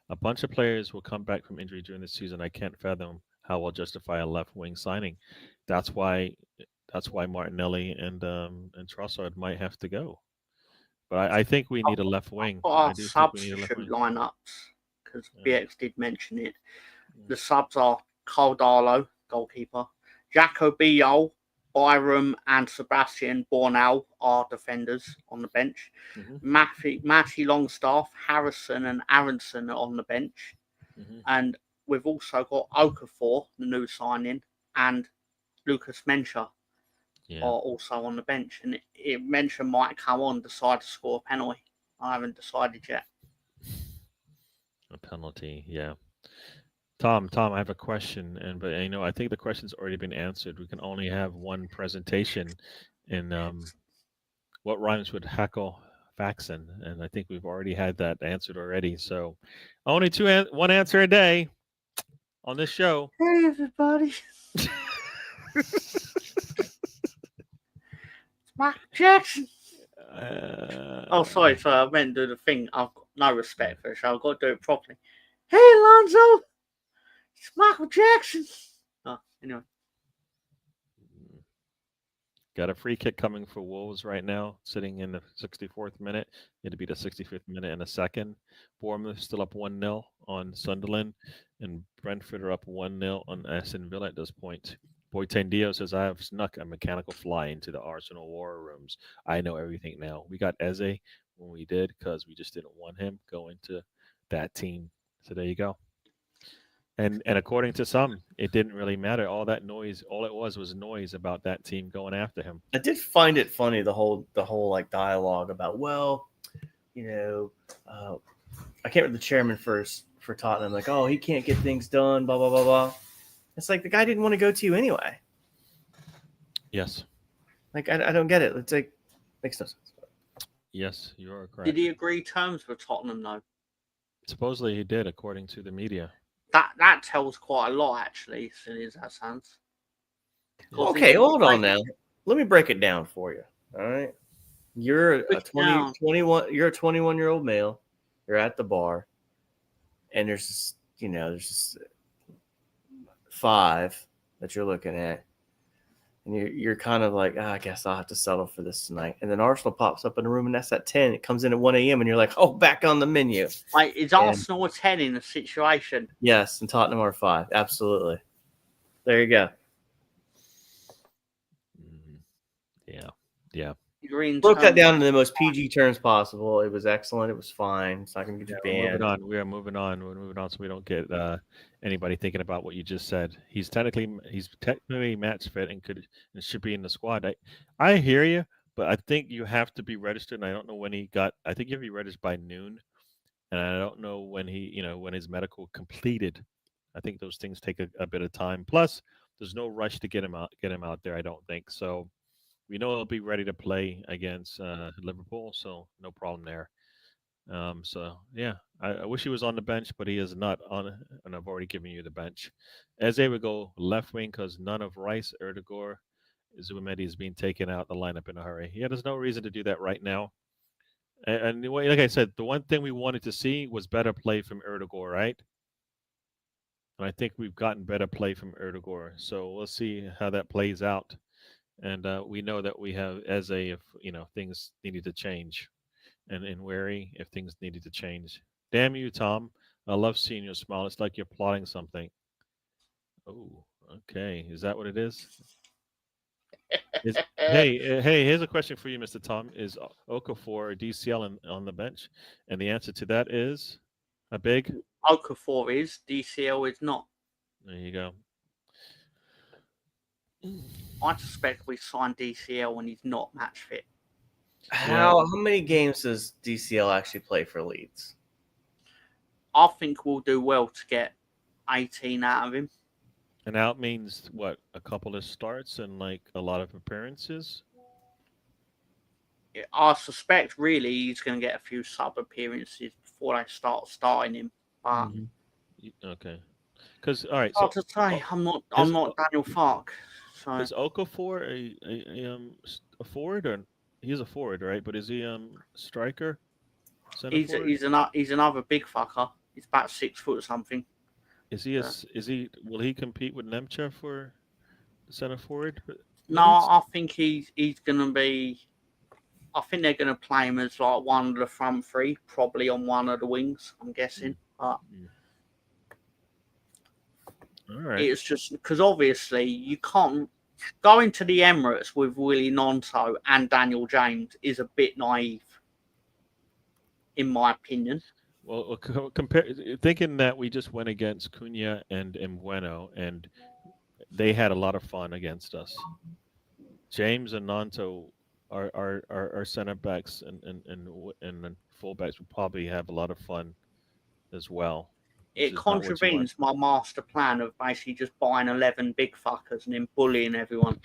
A bunch of players will come back from injury during the season. I can't fathom how we'll justify a left wing signing. That's why Martinelli and Trossard might have to go. But I think we need a left wing. Our substitute lineups, because BX did mention it. The subs are Caldalo, goalkeeper, Jaco Biol, Byram, and Sebastian Bornell are defenders on the bench. Matty Longstaff, Harrison, and Aronson are on the bench. And we've also got Okafor, the new signing, and Lucas Mencha are also on the bench. And Mencha might come on, decide to score a penalty. I haven't decided yet. A penalty, yeah. Tom, I have a question, but I think the question's already been answered. We can only have one presentation in what rhymes with hackle faxon, and I think we've already had that answered already. So, only one answer a day on this show. Hey, everybody! It's Michael Jackson. Sorry, I meant to do the thing. I've got no respect for it, so I've got to do it properly. Hey, Alonzo! It's Michael Jackson. Anyway. Got a free kick coming for Wolves right now, sitting in the 64th minute. It'll be the 65th minute in a second. Bournemouth still up 1-0 on Sunderland, and Brentford are up 1-0 on Aston Villa at this point. Boytendio says, I have snuck a mechanical fly into the Arsenal war rooms. I know everything now. We got Eze when we did because we just didn't want him going to that team. So there you go. And according to some, it didn't really matter. All that noise, all it was noise about that team going after him. I did find it funny the whole like dialogue about I can't remember the chairman for Tottenham, like, oh, he can't get things done, blah blah blah blah. It's like the guy didn't want to go to you anyway. Yes. Like I don't get it. It's like makes no sense. Yes, you are correct. Did he agree terms with Tottenham though? Supposedly he did, according to the media. That tells quite a lot, actually, silly as that sounds. Okay, hold on now. Let me break it down for you. All right. You're a 21 you're a 21-year-old male. You're at the bar, and there's just 5 that you're looking at. And you're kind of like, I guess I'll have to settle for this tonight. And then Arsenal pops up in the room, and that's at 10. It comes in at 1 a.m., and you're like, oh, back on the menu. Like, is Arsenal a 10 in a situation? Yes, and Tottenham are 5. Absolutely. There you go. Yeah. Broke that down in the most PG terms possible. It was excellent. It was fine. It's not going to get you banned. We are moving on. We're moving on so we don't get anybody thinking about what you just said. He's technically match fit and should be in the squad. I hear you, but I think you have to be registered. And I don't know when he got. I think you have to be registered by noon, and I don't know when when his medical completed. I think those things take a bit of time. Plus, there's no rush to get him out there. I don't think so. We know he'll be ready to play against Liverpool, so no problem there. So yeah, I wish he was on the bench, but he is not on, and I've already given you the bench. Eze would go left wing because none of Rice, Erdegaard, Zubimendi is being taken out the lineup in a hurry. Yeah, there's no reason to do that right now. And like I said, the one thing we wanted to see was better play from Erdegaard, right? And I think we've gotten better play from Erdegaard. So we'll see how that plays out. And we know that we have Eze if things needed to change, and Wary if things needed to change. Damn you, Tom! I love seeing your smile. It's like you're plotting something. Oh, okay. Is that what it is? Hey, here's a question for you, Mr. Tom. Is Okafor DCL on the bench? And the answer to that is a big. Okafor is, DCL is not. There you go. I suspect we signed DCL when he's not match fit. How many games does DCL actually play for Leeds? I think we'll do well to get 18 out of him. And out means what? A couple of starts and like a lot of appearances? I suspect really he's going to get a few sub appearances before they start starting him. But okay, because all right. Hard to say. I'm not Daniel Fark. So is Okafor a forward, or he's a forward, right? But is he striker? He's another big fucker. He's about 6 foot or something. Is he? Will he compete with Nemcha for center forward? No, I think he's gonna be. I think they're gonna play him as like one of the front 3, probably on one of the wings. I'm guessing, but all right. It's just because obviously you can't go into the Emirates with Willie Nonto and Daniel James is a bit naive, in my opinion. Well, thinking that we just went against Cunha and Mbueno, and they had a lot of fun against us. James and Nanto, our center backs and fullbacks would probably have a lot of fun as well. It contravenes my master plan of basically just buying 11 big fuckers and then bullying everyone.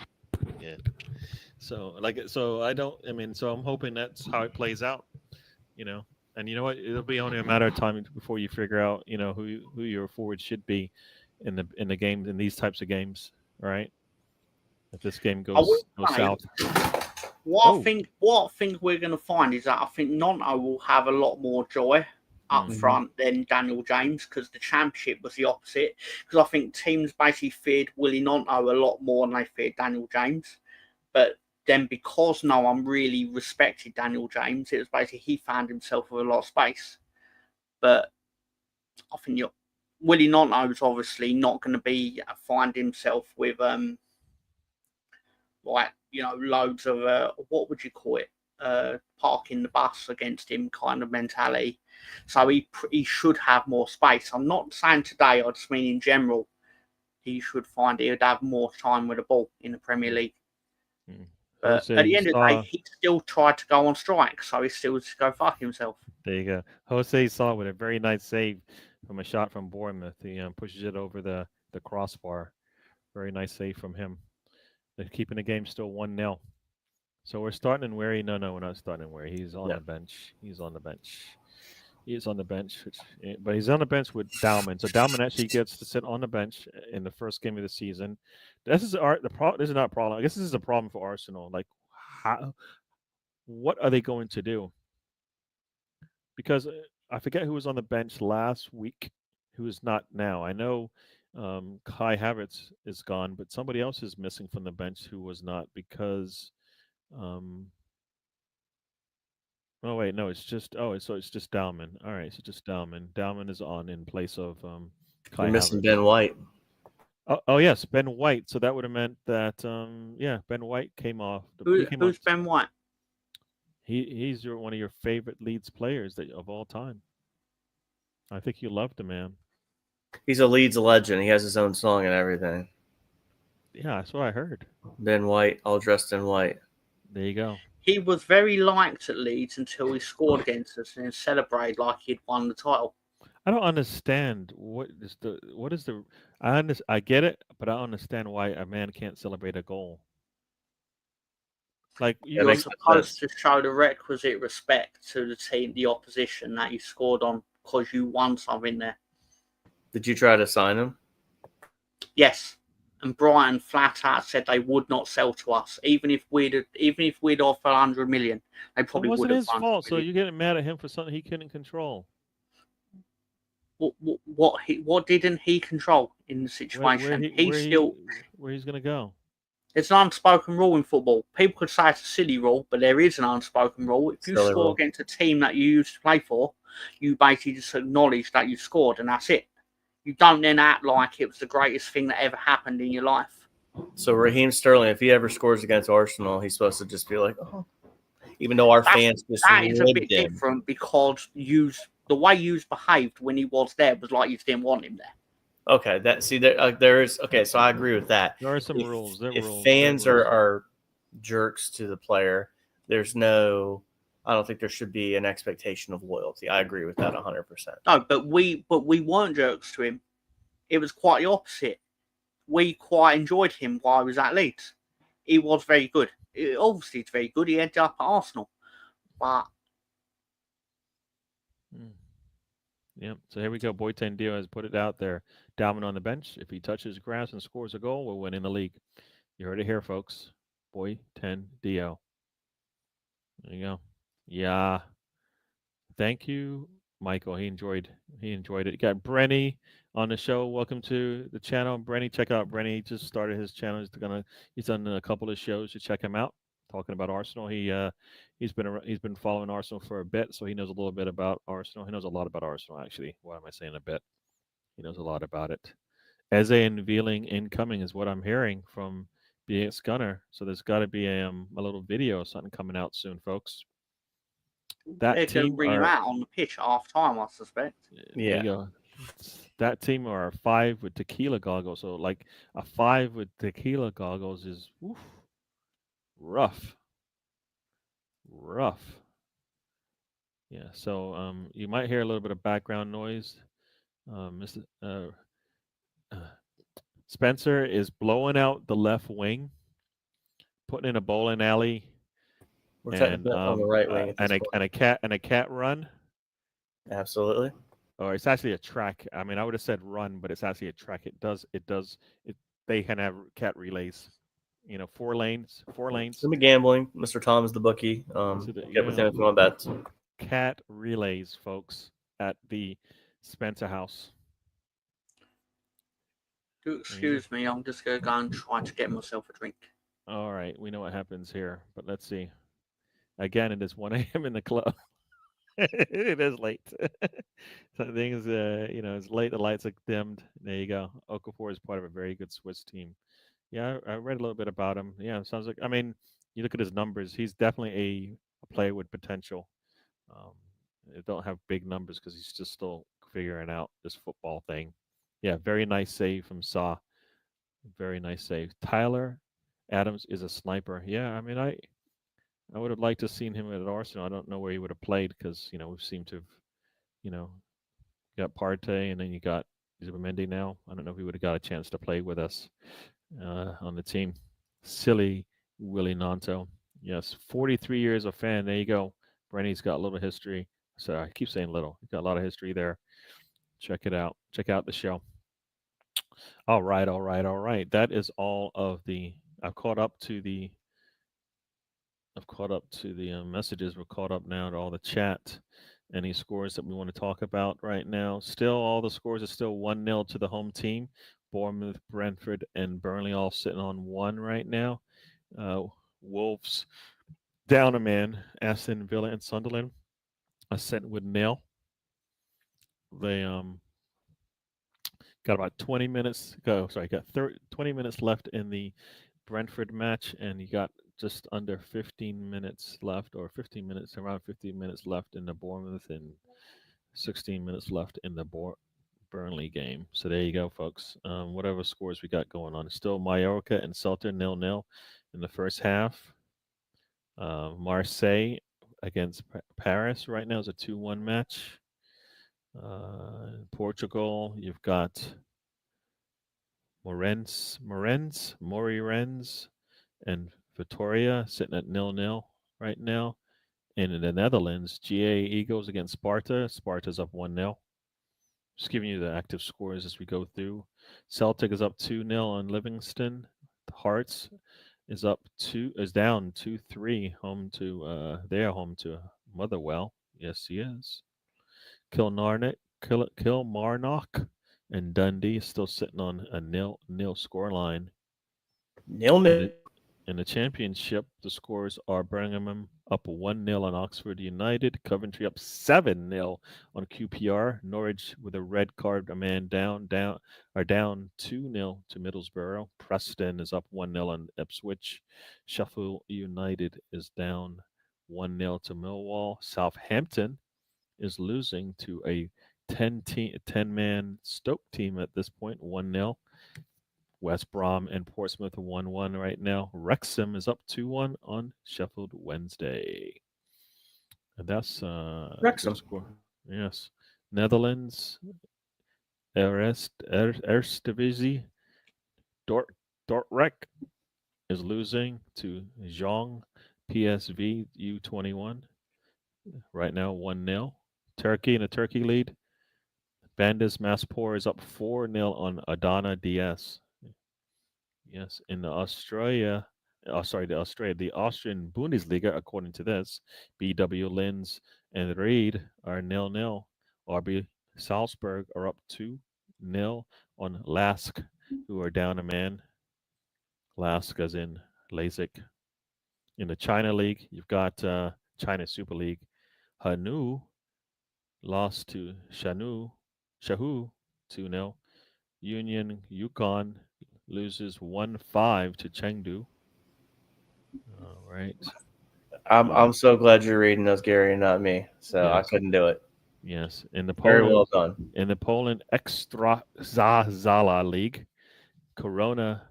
Yeah. So I'm hoping that's how it plays out. And you know what? It'll be only a matter of time before you figure out, who your forward should be in the games, in these types of games, right? If this game goes south. What I think we're going to find is that I think Nonto will have a lot more joy up front than Daniel James, because the championship was the opposite. Because I think teams basically feared Willie Nonto a lot more than they feared Daniel James. But then because no one really respected Daniel James, it was basically he found himself with a lot of space. But I think Willie Nonto is obviously not going to find himself with like loads of what would you call it? Parking the bus against him kind of mentality. So he should have more space. I'm not saying today. I just mean in general, he should find he would have more time with the ball in the Premier League. But Jose, at the you end of the day, saw. he still tried to go on strike, so he still just go fuck himself. There you go. Jose saw with a very nice save from a shot from Bournemouth. He pushes it over the crossbar. Very nice save from him. They're keeping the game still 1-0. So we're starting in Wary. No, we're not starting in Wary. He's on the bench. He's on the bench. He's on the bench, but he's on the bench with Dowman. So Dowman actually gets to sit on the bench in the first game of the season. This is This is not a problem. I guess this is a problem for Arsenal. Like, what are they going to do? Because I forget who was on the bench last week, who is not now. I know Kai Havertz is gone, but somebody else is missing from the bench who was not because. Oh wait, no, it's just it's just Dowman. All right, so just Dowman. Dowman is on in place of Kai You're missing Havertz. Ben White. Oh yes, Ben White. So that would have meant that Ben White came off. Who's Ben White? He's one of your favorite Leeds players of all time. I think you loved him, man. He's a Leeds legend. He has his own song and everything. Yeah, that's what I heard. Ben White, all dressed in white. There you go. He was very liked at Leeds until he scored against us and then celebrated like he'd won the title. I don't understand I get it, but I don't understand why a man can't celebrate a goal. Like you're supposed to show the requisite respect to the team, the opposition that you scored on, because you won something there. Did you try to sign him? Yes, and Brighton flat out said they would not sell to us, even if we'd offer 100 million. They probably would. It wasn't his fault. So you're getting mad at him for something he couldn't control. What didn't he control in the situation? Where he's going to go. It's an unspoken rule in football. People could say it's a silly rule, but there is an unspoken rule. If you score against a team that you used to play for, you basically just acknowledge that you scored, and that's it. You don't then act like it was the greatest thing that ever happened in your life. So Raheem Sterling, if he ever scores against Arsenal, he's supposed to just be like, oh. Even though our fans just that is a bit different because the way you behaved when he was there was like you didn't want him there. Okay, there is okay. So I agree with that. There are some rules. If fans are jerks to the player, there's no. I don't think there should be an expectation of loyalty. I agree with that 100%. No, but we weren't jerks to him. It was quite the opposite. We quite enjoyed him while he was at Leeds. He was very good. Obviously, it's very good. He ended up at Arsenal, but. Yep. So here we go. Boyten Dio has put it out there. Dowman on the bench. If he touches grass and scores a goal, we'll win in the league. You heard it here, folks. Boyten Dio. There you go. Yeah. Thank you, Michael. He enjoyed it. You got Brenny on the show. Welcome to the channel. Brenny, check out Brenny. He just started his channel. He's done a couple of shows. To check him out. Talking about Arsenal. He's been following Arsenal for a bit, so he knows a little bit about Arsenal. He knows a lot about Arsenal, actually. Why am I saying a bit? He knows a lot about it. Eze unveiling incoming is what I'm hearing from BX Gunner. So there's got to be a little video or something coming out soon, folks. They can bring him out on the pitch at half time, I suspect. Yeah. There you go. That team are a 5 with tequila goggles. So like a 5 with tequila goggles is rough. Yeah, so you might hear a little bit of background noise. Mr. Spencer is blowing out the left wing, putting in a bowling alley, and on the right wing, and a cat run. Absolutely. Or it's actually a track. I mean, I would have said run, but it's actually a track. They can have cat relays. 4 lanes. Let me gambling. Mr. Tom is the bookie. Get with him if you want bets. Cat relays, folks, at the Spencer house. Excuse me, I'm just going to go and try to get myself a drink. All right, we know what happens here, but let's see. Again, it is 1 a.m. in the club. It is late. So things, it's late. The lights are dimmed. There you go. Okafor is part of a very good Swiss team. Yeah, I read a little bit about him. Yeah, it sounds like. I mean, you look at his numbers. He's definitely a player with potential. Um, they don't have big numbers because he's just still figuring out this football thing. Yeah, very nice save from Saw. Very nice save. Tyler Adams is a sniper. Yeah, I mean, I would have liked to have seen him at Arsenal. I don't know where he would have played because we seem to have you know got Partey and then you got Zubimendi now. I don't know if he would have got a chance to play with us on the team. Silly Willie Nanto. Yes, 43 years of fan. There you go. Brenny's got a little history. So I keep saying little. He's got a lot of history there. Check it out. Check out the show. All right, all right, all right. That is all of the. I've caught up to the. I've caught up to the messages. We're caught up now to all the chat. Any scores that we want to talk about right now? Still, all the scores are still 1-0 to the home team. Bournemouth, Brentford, and Burnley all sitting on 1 right now. Wolves down a man. Aston Villa and Sunderland are sitting with 0. They got about 20 minutes. Got 20 minutes left in the Brentford match, and you got just under 15 minutes left, or 15 minutes, around 15 minutes left in the Bournemouth, and 16 minutes left in the Burnley game. So there you go, folks. Whatever scores we got going on. It's still Mallorca and Celta 0-0 in the first half. Marseille against Paris right now is a 2-1 match. Portugal, you've got Morirens, and Vitoria sitting at 0-0 right now. And in the Netherlands, GA Eagles against Sparta. Sparta's up 1-0. Just giving you the active scores as we go through. Celtic is up 2-0 on Livingston. Hearts is down 2-3 home to they're home to Motherwell. Yes, he is. Kilmarnock and Dundee is still sitting on a 0-0 score line. Nil. In the championship, the scores are Birmingham up 1-0 on Oxford United, Coventry up 7-0 on QPR, Norwich with a red card, a man down 2-0 to Middlesbrough, Preston is up 1-0 on Ipswich, Sheffield United is down 1-0 to Millwall, Southampton is losing to a 10-man Stoke team at this point, 1-0. West Brom and Portsmouth 1-1 right now. Wrexham is up 2-1 on Sheffield Wednesday. And that's Wrexham. Score. Yes. Netherlands, Eredivisie, Dordrecht is losing to Zhong PSV U21 right now 1-0. Turkey in a Turkey lead. Bandis Maspor is up 4-0 on Adana DS. Yes, in the Austrian Bundesliga, according to this, BW Linz and Reed are 0-0. RB Salzburg are up 2-0 on Lask, who are down a man. Lask as in Lasik. In the China League, you've got China Super League. Hanu lost to Shahu 2-0. Union Yukon loses 1-5 to Chengdu. All right. I'm so glad you're reading those, Gary, and not me. So Yes. I couldn't do it. Yes. In the Very Poland, well done. in the Poland Ekstraklasa League, Corona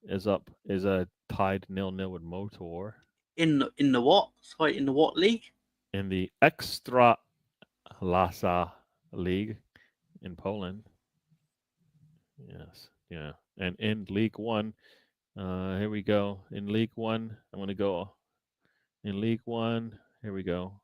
is tied 0-0 with Motor. In the what? Sorry, in the what league? In the Ekstraklasa League in Poland. Yes. Yeah. And in League One, here we go. In League One, I'm going to go. In League One, here we go.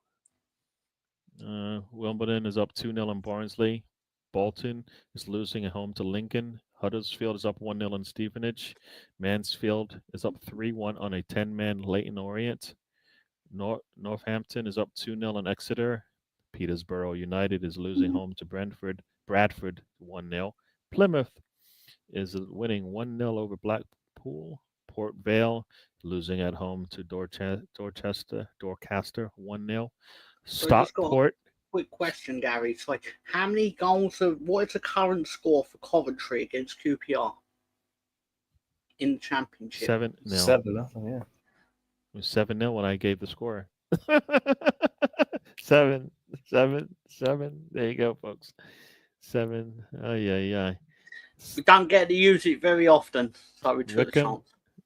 Wimbledon is up 2-0 on Barnsley. Bolton is losing at home to Lincoln. Huddersfield is up 1-0 on Stevenage. Mansfield is up 3-1 on a 10-man Leyton Orient. Northampton is up 2-0 on Exeter. Peterborough United is losing home to Bradford 1-0. Plymouth is winning 1-0 over Blackpool. Port Vale losing at home to Dorchester 1-0. Stockport. Quick question, Gary. So, how many goals? What is the current score for Coventry against QPR? in the championship. 7-0. 7-0. Yeah. It was 7-0 when I gave the score. 7, 7, 7. There you go, folks. 7. Oh yeah. We don't get to use it very often, so we took the chance.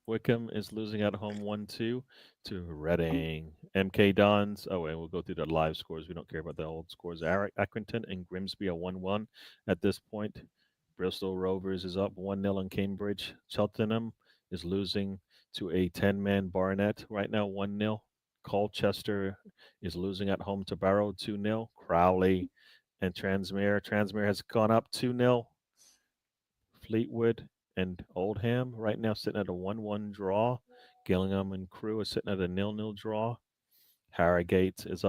Wickham is losing at home 1-2 to Reading. MK Dons. Oh, and we'll go through the live scores. We don't care about the old scores. Accrington and Grimsby are 1-1 at this point. Bristol Rovers is up 1-0 in Cambridge. Cheltenham is losing to a 10-man Barnet right now 1-0. Colchester is losing at home to Barrow 2-0. Crowley and Transmere. Transmere has gone up 2-0. Fleetwood and Oldham right now sitting at a 1-1 draw. Gillingham and Crewe are sitting at a 0-0 draw. Harrogate is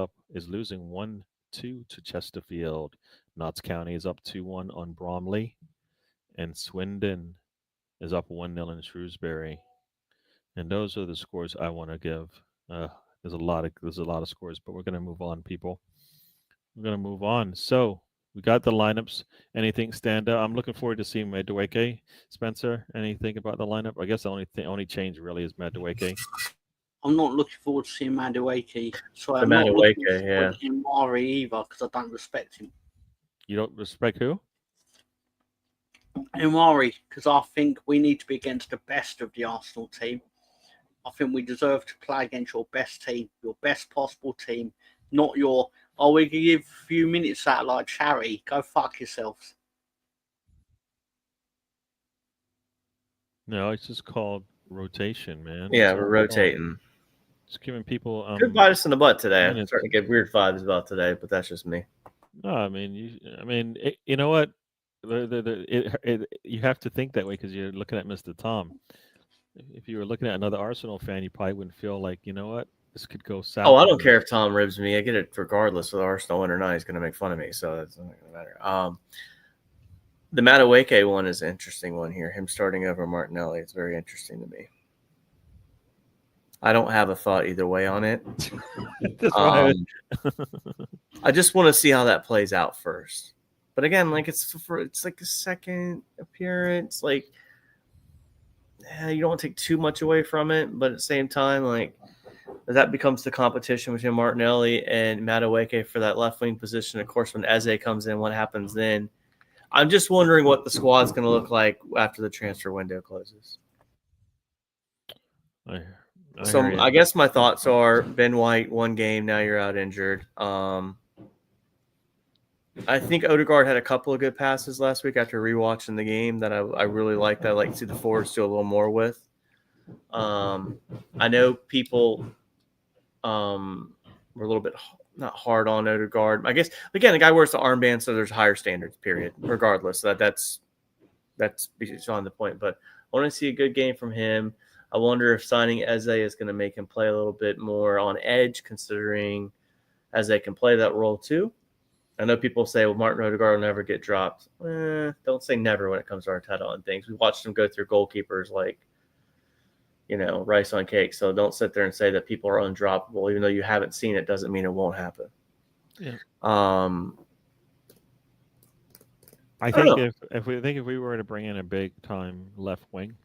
losing 1-2 to Chesterfield. Notts County is up 2-1 on Bromley. And Swindon is up 1-0 in Shrewsbury. And those are the scores I want to give. There's a lot of scores, but we're going to move on, people. We're going to move on. So we got the lineups. Anything stand out? I'm looking forward to seeing Madueke. Spencer, anything about the lineup? I guess the only change really is Madueke. I'm not looking forward to seeing Madueke. So I'm Madueke, not looking forward to Imari either because I don't respect him. You don't respect who? Imari, because I think we need to be against the best of the Arsenal team. I think we deserve to play against your best team, your best possible team, not your, we can give a few minutes out like charity. Go fuck yourselves. No, it's just called rotation, man. Yeah, we're rotating. Just giving people good bites in the butt today. I'm minutes. starting to get weird vibes about today, but that's just me. No, I mean, you know what? You have to think that way because you're looking at Mr. Tom. If you were looking at another Arsenal fan, you probably wouldn't feel like, you know what, this could go south. Oh, I don't care if Tom ribs me. I get it regardless whether Arsenal win or not. He's going to make fun of me, so it's not going to matter. The Madueke one is an interesting one here. Him starting over Martinelli. It's very interesting to me. I don't have a thought either way on it. I just want to see how that plays out first. But again, like it's like a second appearance. Like, you don't want to take too much away from it, but at the same time, like that becomes the competition between Martinelli and Madueke for that left wing position. Of course, when Eze comes in, what happens then? I'm just wondering what the squad's going to look like after the transfer window closes. I guess my thoughts are Ben White, 1 game, now you're out injured. I think Odegaard had a couple of good passes last week after rewatching the game that I really liked. I like to see the forwards do a little more with. I know people were a little bit not hard on Odegaard. I guess, again, the guy wears the armband, so there's higher standards, period, regardless. That's beyond the point. But I want to see a good game from him. I wonder if signing Eze is going to make him play a little bit more on edge, considering Eze can play that role too. I know people say, well, Martin Odegaard will never get dropped. Don't say never when it comes to Arteta and things. We watched him go through goalkeepers like, rice on cake. So don't sit there and say that people are undroppable. Even though you haven't seen it, doesn't mean it won't happen. Yeah. I think if we were to bring in a big time left wing,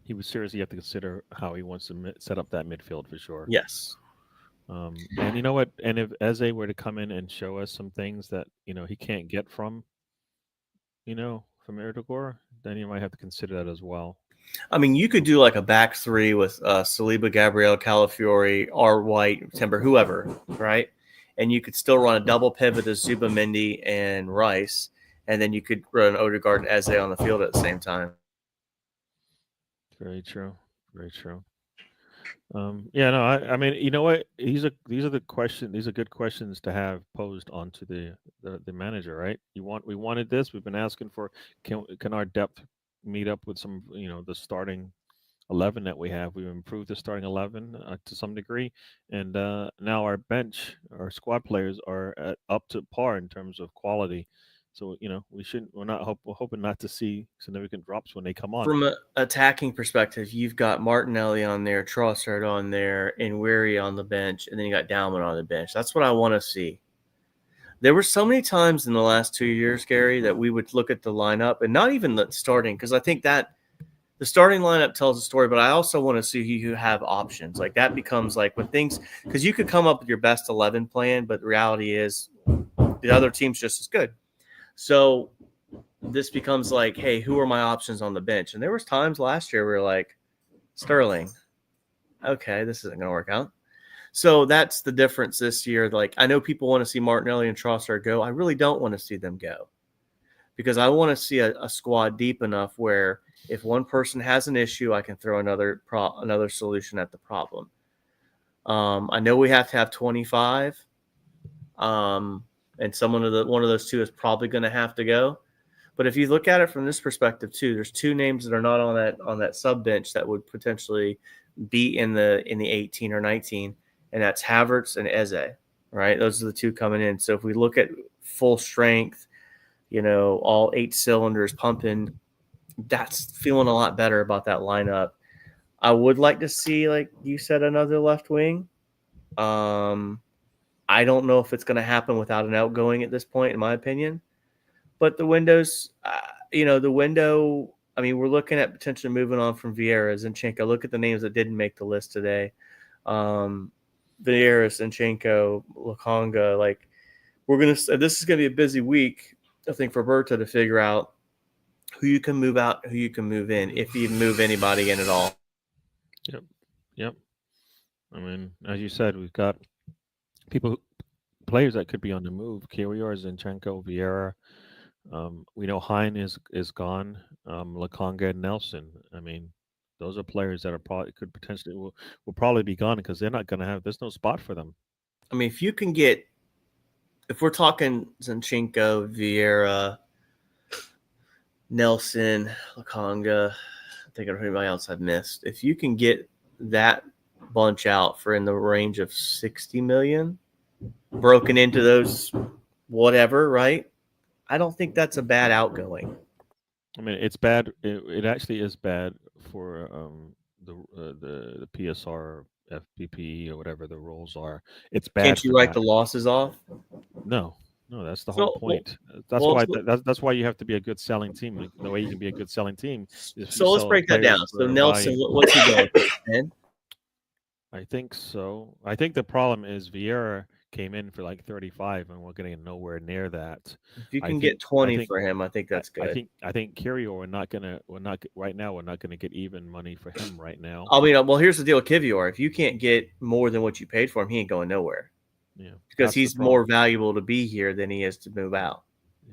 he would seriously have to consider how he wants to set up that midfield for sure. Yes. And you know what? And if Eze were to come in and show us some things that he can't get from Odegaard, then you might have to consider that as well. I mean, you could do like a back three with Saliba, Gabriel, Calafiori, R. White, Timber, whoever, right? And you could still run a double pivot of Zubamendi and Rice, and then you could run Odegaard and Eze on the field at the same time. Very true. Very true. I mean, you know what? These are good questions to have posed onto the manager, right? We wanted this. We've been asking for can our depth meet up with some the starting 11 that we have. We've improved the starting 11 to some degree, and now our squad players are up to par in terms of quality. So we're hoping not to see significant drops when they come on. From an attacking perspective, you've got Martinelli on there, Trossard on there, and Weary on the bench, and then you got Dalman on the bench. That's what I want to see. There were so many times in the last 2 years, Gary, that we would look at the lineup and not even the starting, because I think that the starting lineup tells a story, but I also want to see who you have options. Like that becomes like when things, because you could come up with your best 11 plan, but the reality is the other team's just as good. So this becomes like, hey, who are my options on the bench? And there was times last year where we were like, Sterling, okay, this isn't going to work out. So that's the difference this year. Like I know people want to see Martinelli and Trossard go. I really don't want to see them go because I want to see a squad deep enough where if one person has an issue, I can throw another solution at the problem. I know we have to have 25, and one of those two is probably going to have to go. But if you look at it from this perspective too, there's two names that are not on that sub bench that would potentially be in the 18 or 19, and that's Havertz and Eze. Right, those are the two coming in. So if we look at full strength, all 8 cylinders pumping, that's feeling a lot better about that lineup. I would like to see, like you said, another left wing. I don't know if it's going to happen without an outgoing at this point, in my opinion. But the windows, the window, I mean, we're looking at potentially moving on from Vieira, Zinchenko. Look at the names that didn't make the list today. Vieira, Zinchenko, Lukonga. Like, this is going to be a busy week, I think, for Berta to figure out who you can move out, who you can move in, if you move anybody in at all. Yep. I mean, as you said, we've got players that could be on the move. Kyrior, Zinchenko, Vieira. We know Hein is gone. Lukonga and Nelson. I mean, those are players that could potentially will probably be gone because they're not going to have. There's no spot for them. I mean, if we're talking Zinchenko, Vieira, Nelson, Lukonga, I think of anybody else I've missed. If you can get that bunch out for in the range of 60 million, broken into those whatever, right? I don't think that's a bad outgoing. I mean, it's bad. It actually is bad for the PSR, FPP, or whatever the rules are. It's bad. Can't you write the losses off? No, that's the whole point. That's why you have to be a good selling team. The way you can be a good selling team is so let's break that down. So Nelson, what's he going for? I think so. I think the problem is Vieira came in for like 35, and we're getting nowhere near that. If you can get 20 for him, I think that's good. I think Kyrior, we're not gonna get even money for him right now. I mean, well, here's the deal with Kyrior. If you can't get more than what you paid for him, he ain't going nowhere. Yeah, because he's more valuable to be here than he is to move out,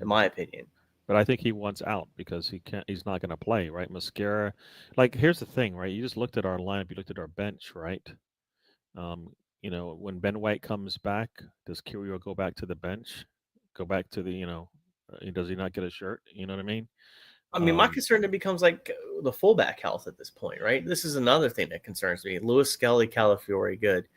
in my opinion. But I think he wants out because he's not going to play, right? Mascara. Like, here's the thing, right? You just looked at our lineup, you looked at our bench, right? When Ben White comes back, does Kyrior go back to the bench? Go back to the, does he not get a shirt? You know what I mean? I mean, my concern then becomes like the fullback health at this point, right? This is another thing that concerns me. Lewis Skelly, Calafiore, good.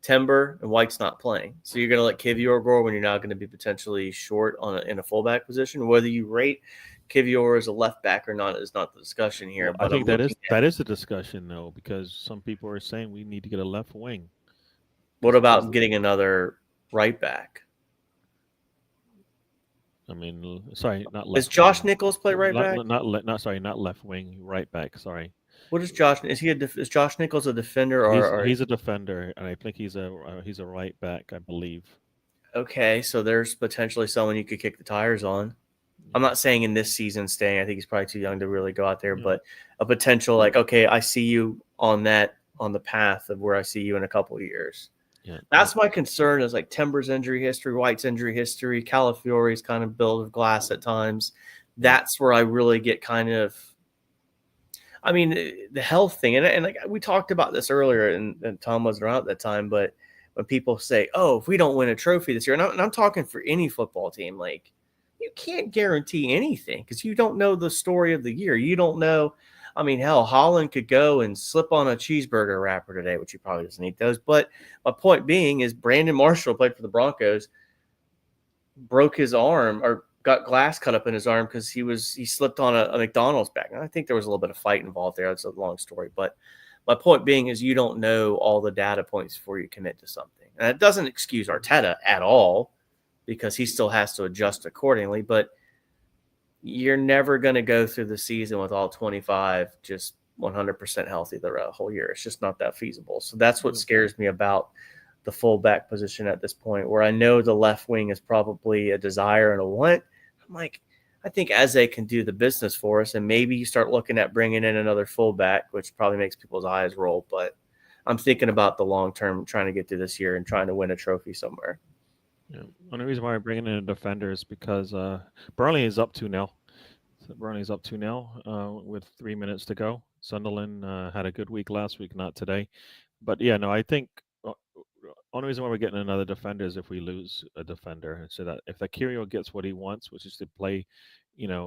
Timber and White's not playing. So you're going to let Kivior go when you're now going to be potentially short in a fullback position. Whether you rate Kivior as a left back or not is not the discussion here. Well, I think that is the discussion, though, because some people are saying we need to get a left wing. What about getting another right back? I mean, sorry, not left. Does Josh Nichols play right back? Not left wing, right back. Sorry. What is Josh? Is Josh Nichols a defender or he's a defender, and I think he's a right back, I believe. Okay, so there's potentially someone you could kick the tires on. I'm not saying in this season staying. I think he's probably too young to really go out there, but a potential like, okay, I see you on the path of where I see you in a couple of years. Yeah, that's my concern. Is like Timber's injury history, White's injury history, Calafiore's kind of build of glass at times. That's where I really get kind of. I mean, the health thing, and like we talked about this earlier, and Tom wasn't around at that time, but when people say, "Oh, if we don't win a trophy this year," and I'm talking for any football team, like you can't guarantee anything because you don't know the story of the year. You don't know. I mean, hell, Holland could go and slip on a cheeseburger wrapper today, which he probably doesn't eat those. But my point being is Brandon Marshall played for the Broncos, broke his arm or got glass cut up in his arm because he slipped on a McDonald's bag. And I think there was a little bit of fight involved there. That's a long story. But my point being is you don't know all the data points before you commit to something. And it doesn't excuse Arteta at all because he still has to adjust accordingly. But you're never going to go through the season with all 25 just 100% healthy the whole year. It's just not that feasible. So that's what scares me about the fullback position at this point, where I know the left wing is probably a desire and a want. I'm like, I think Eze can do the business for us, and maybe you start looking at bringing in another fullback, which probably makes people's eyes roll. But I'm thinking about the long term, trying to get through this year and trying to win a trophy somewhere. Yeah. Only reason why we're bringing in a defender is because Burnley is up 2-0. So Burnley's up 2-0 with 3 minutes to go. Sunderland had a good week last week, not today. But yeah, no, I think only reason why we're getting another defender is if we lose a defender. So that if Akirio gets what he wants, which is to play,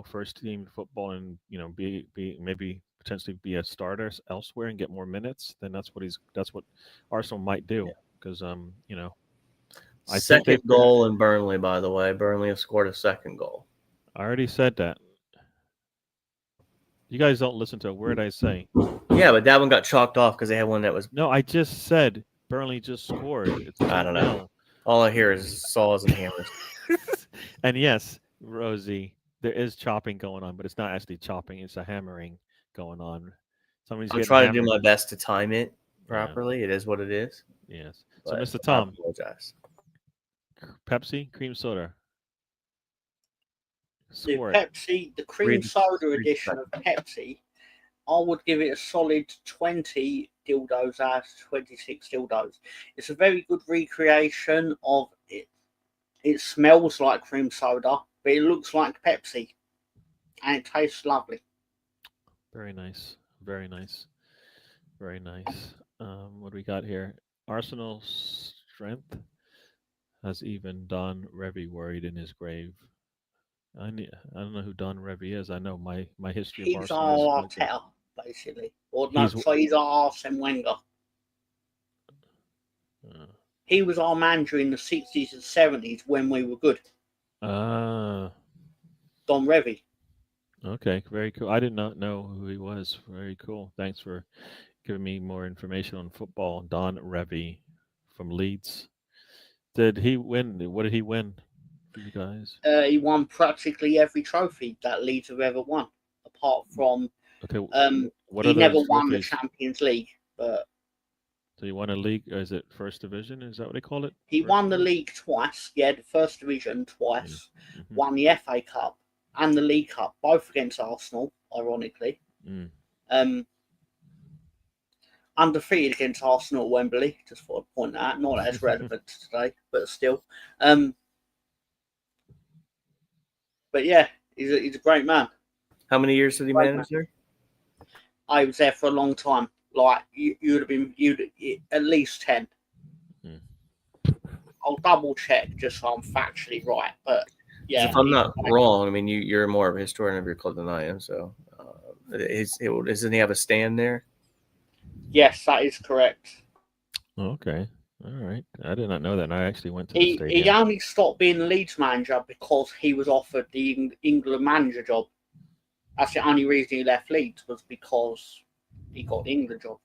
first team football and be maybe potentially be a starter elsewhere and get more minutes, then that's what Arsenal might do because I think Second goal in Burnley, by the way. Burnley have scored a second goal. I already said that. You guys don't listen to a word I say. Yeah, but that one got chalked off because they had one that was. No, I just said Burnley just scored. It's I don't know. All I hear is saws and hammers. And yes, Rosie, there is chopping going on, but it's not actually chopping; it's a hammering going on. Somebody's I'm trying to do my best to time it properly. Yeah. It is what it is. Yes. So, Mr. Tom, I apologize. Pepsi, cream soda. Score the Pepsi, the cream soda edition of Pepsi, I would give it a solid 20 dildos out of 26 dildos. It's a very good recreation of it. It smells like cream soda, but it looks like Pepsi, and it tastes lovely. Very nice. Very nice. Very nice. What do we got here? Arsenal strength has even Don Revy worried in his grave. I don't know who Don Revy is. I know my history of Arsenal. He's our Arteta, basically. Or no, he's our Arsene Wenger. He was our manager in the 60s and 70s when we were good. Don Revy. Okay, very cool. I did not know who he was. Very cool. Thanks for giving me more information on football. Don Revy from Leeds. Did he win? What did he win for you guys? He won practically every trophy that Leeds have ever won, apart from he never won the Champions League. But so he won a league. Is it First Division? Is that what they call it? He won the league twice. Yeah, the First Division twice. Mm-hmm. Won the FA Cup and the League Cup, both against Arsenal, ironically. Undefeated against Arsenal at Wembley, just for a point out. Not as relevant today, but still. But yeah, he's a great man. How many years did he manage there? I was there for a long time. Like you'd at least 10. I'll double check just so I'm factually right. But yeah, if I'm not wrong, I mean you're more of a historian of your club than I am. So, doesn't he have a stand there? Yes, that is correct. Okay. All right. I did not know that. And I actually went to the stadium. He only stopped being the Leeds manager because he was offered the England manager job. That's the only reason he left Leeds, was because he got the England job.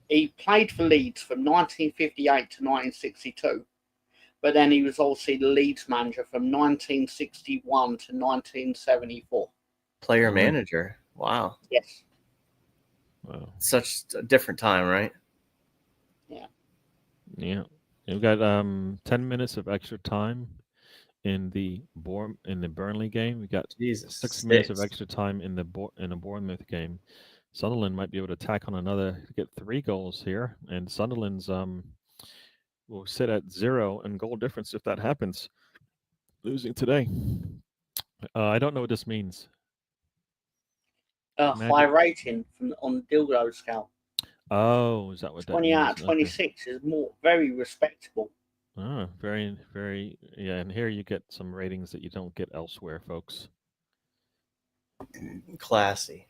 He played for Leeds from 1958 to 1962, but then he was also the Leeds manager from 1961 to 1974. Player manager. Wow. Yes. Wow. Such a different time, right? Yeah. Yeah. We've got 10 minutes of extra time in the Burnley game. We got 6 minutes of extra time in the Bournemouth game. Sunderland might be able to tack on another, get 3 goals here, and Sunderland's will sit at 0 in goal difference if that happens. Losing today. I don't know what this means. High rating on the Dildo scale. Oh, is that what 20 that means? out of 26 is very respectable. Ah, very, very, yeah. And here you get some ratings that you don't get elsewhere, folks. Classy.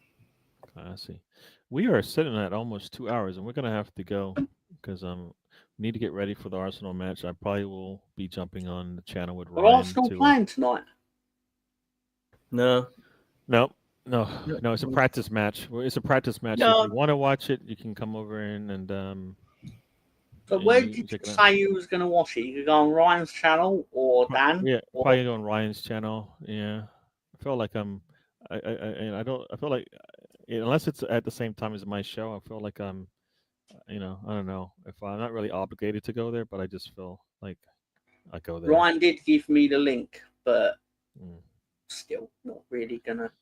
We are sitting at almost 2 hours, and we're going to have to go because we need to get ready for the Arsenal match. I probably will be jumping on the channel with Ryan. Are Arsenal playing tonight? No. It's a practice match. It's a practice match. No. If you want to watch it, you can come over and So and where you did you check it out. say you was going to watch it? You could go on Ryan's channel or Dan? Yeah, Or probably on Ryan's channel. Yeah, I feel like I don't. I feel like unless it's at the same time as my show, I feel like I'm. I don't know if I'm not really obligated to go there, but I just feel like I go there. Ryan did give me the link, but Mm. still not really gonna.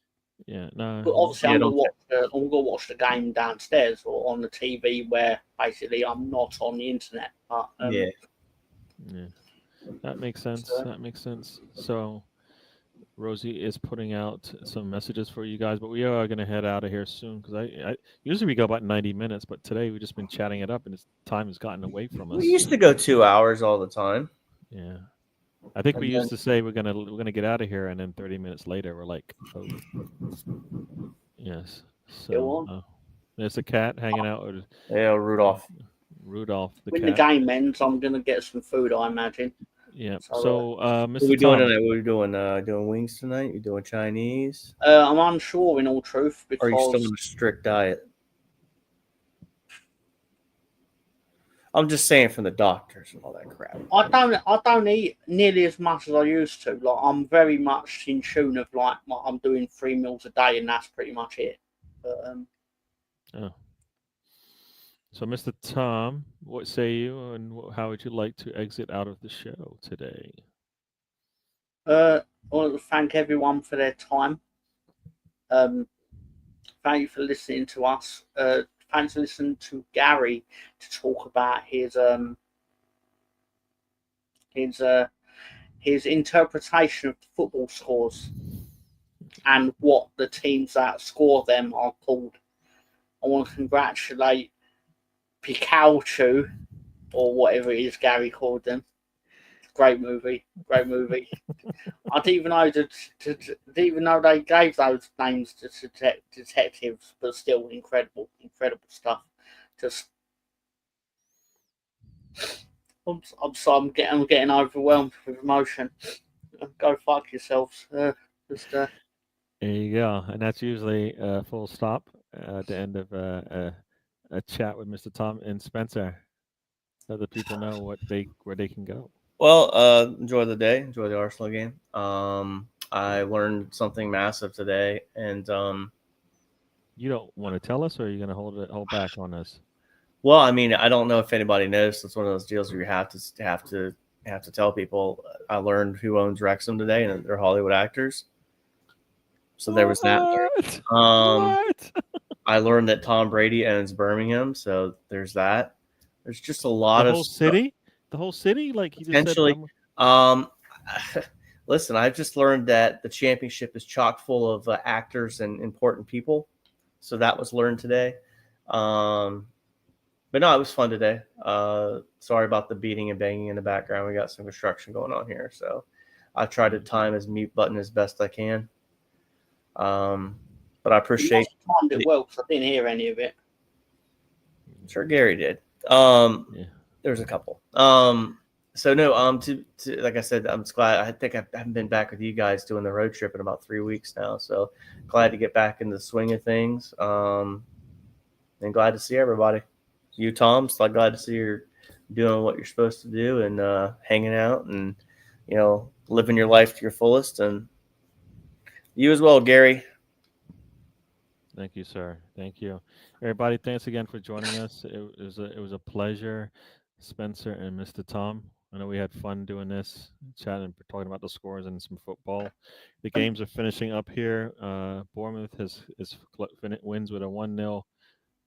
Yeah, no. But obviously, Yeah, I'm don't. gonna watch the game downstairs or on the TV where basically I'm not on the internet. But Yeah. Yeah, that makes sense. so, That makes sense. So Rosie is putting out some messages for you guys, but we are going to head out of here soon because I usually we go about 90 minutes, but today we've just been chatting it up and time has gotten away from us. We used to go 2 hours all the time. Yeah, I think And we then- used to say we're gonna get out of here, and then 30 minutes later we're like, oh, yes. Go So on. there's a cat hanging out with Yeah, Rudolph. Rudolph the When the cat. game ends, I'm gonna get some food, I imagine. Yeah. So, So What are we Mr. doing Tom, tonight? What are we doing? Doing wings tonight? You doing Chinese? I'm unsure, in all truth, Or are you still because on a strict diet? I'm just saying from the doctors and all that crap. I don't eat nearly as much as I used to. Like I'm very much in tune of like I'm doing 3 meals a day, and that's pretty much it. But, oh. So Mr. Tom, what say you, and how would you like to exit out of the show today? I want to thank everyone for their time. Thank you for listening to us. Thanks for listening to Gary to talk about his interpretation of the football scores and what the teams that score them are called. I want to congratulate Pikachu or whatever it is Gary called them. Great movie. Great movie. I didn't even know they gave those names to detectives, but still incredible stuff. Just, I'm sorry, I'm getting overwhelmed with emotion. Go fuck yourselves. Just, There you go, and that's usually a full stop at the end of a chat with Mr. Tom and Spencer, so that people know where they can go. Well, enjoy the day. Enjoy the Arsenal game. I learned something massive today, and You don't want to tell us, or are you going to hold back on us? well, I mean, I don't know if anybody knows. It's one of those deals where you have to tell people. I learned who owns Wrexham today, and they're Hollywood actors. So there was that. What? I learned that Tom Brady owns Birmingham, so there's that. There's just a The lot of whole city? The whole city? Like he just said. potentially. Listen, I've just learned that the championship is chock full of actors and important people, so that was learned today. But no, it was fun today. Sorry about the beating and banging in the background. We got some construction going on here, so I try to time his mute button as best I can. But I appreciate. you timed it well because I didn't hear any of it. Sure, Gary did. Yeah. There's a couple. So no, to like I said, I'm just glad. I think I haven't been back with you guys doing the road trip in about 3 weeks now. So glad to get back in the swing of things. And glad to see everybody. You, Tom, so glad to see you're doing what you're supposed to do and hanging out and living your life to your fullest. And you as well, Gary. Thank you, sir. Thank you, everybody. Thanks again for joining us. It was a pleasure, Spencer and Mr. Tom. I know we had fun doing this, chatting, talking about the scores and some football. The games are finishing up here. Bournemouth wins with a 1-0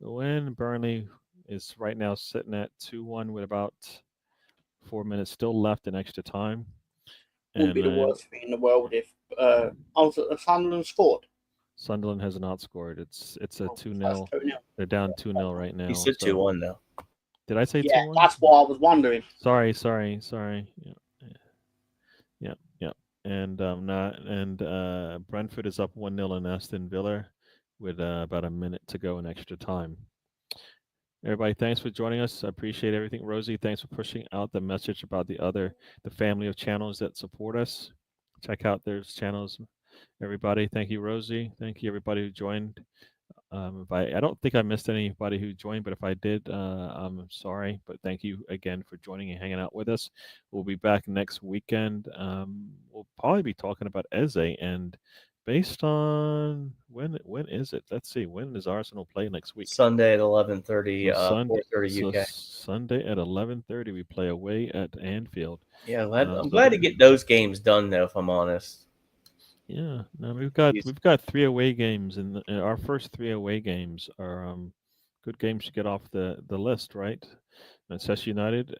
win. Burnley is right now sitting at 2-1 with about 4 minutes still left in extra time. Wouldn't be the worst thing in the world if Sunderland scored. Sunderland has not scored. It's a 2-0. They're down 2-0 right now. You said 2-1 though. Did I say 2-1? Yeah, that's what I was wondering. Sorry. Yeah. And Brentford is up 1-0 in Aston Villa with about a minute to go in extra time. Everybody, thanks for joining us. I appreciate everything. Rosie, thanks for pushing out the message about the family of channels that support us. Check out those channels, everybody. Thank you, Rosie. Thank you, everybody who joined If I don't think I missed anybody who joined, but if I did, I'm sorry. But thank you again for joining and hanging out with us. We'll be back next weekend. We'll probably be talking about Eze, and based on when is it? Let's see. When does Arsenal play next week? Sunday at 11:30, So Sunday, 4:30 UK. Sunday at 11:30, we play away at Anfield. Yeah, I'm So glad to get those games done, though. If I'm honest. Yeah, no, we've got 3 away games, and our first 3 away games are good games to get off the list, right? Manchester United,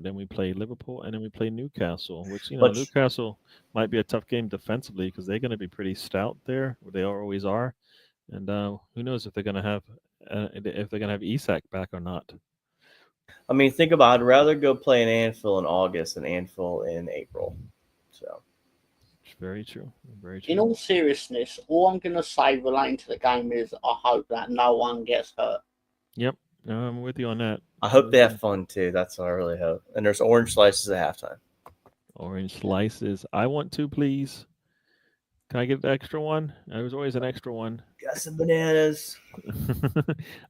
then we play Liverpool, and then we play Newcastle, which But Newcastle might be a tough game defensively because they're going to be pretty stout there. They always are, and who knows if they're going to have Isak back or not. I mean, think about it. I'd rather go play in Anfield in August than Anfield in April. So. It's very true. Very true. In all seriousness, all I'm going to say relating to the game is I hope that no one gets hurt. Yep, I'm with you on that. I hope they have fun too. That's what I really hope. And there's orange slices at halftime. Orange slices. I want 2, please. Can I get the extra one? There's always an extra one. Got some bananas.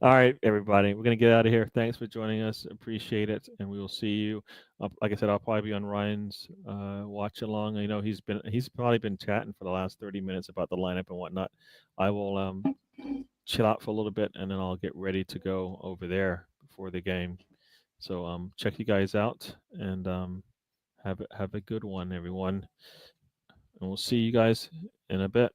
All right, everybody. We're going to get out of here. Thanks for joining us. Appreciate it. And we will see you. Like I said, I'll probably be on Ryan's watch along. I know he's probably been chatting for the last 30 minutes about the lineup and whatnot. I will chill out for a little bit, and then I'll get ready to go over there before the game. So check you guys out, and have a good one, everyone. And we'll see you guys in a bit.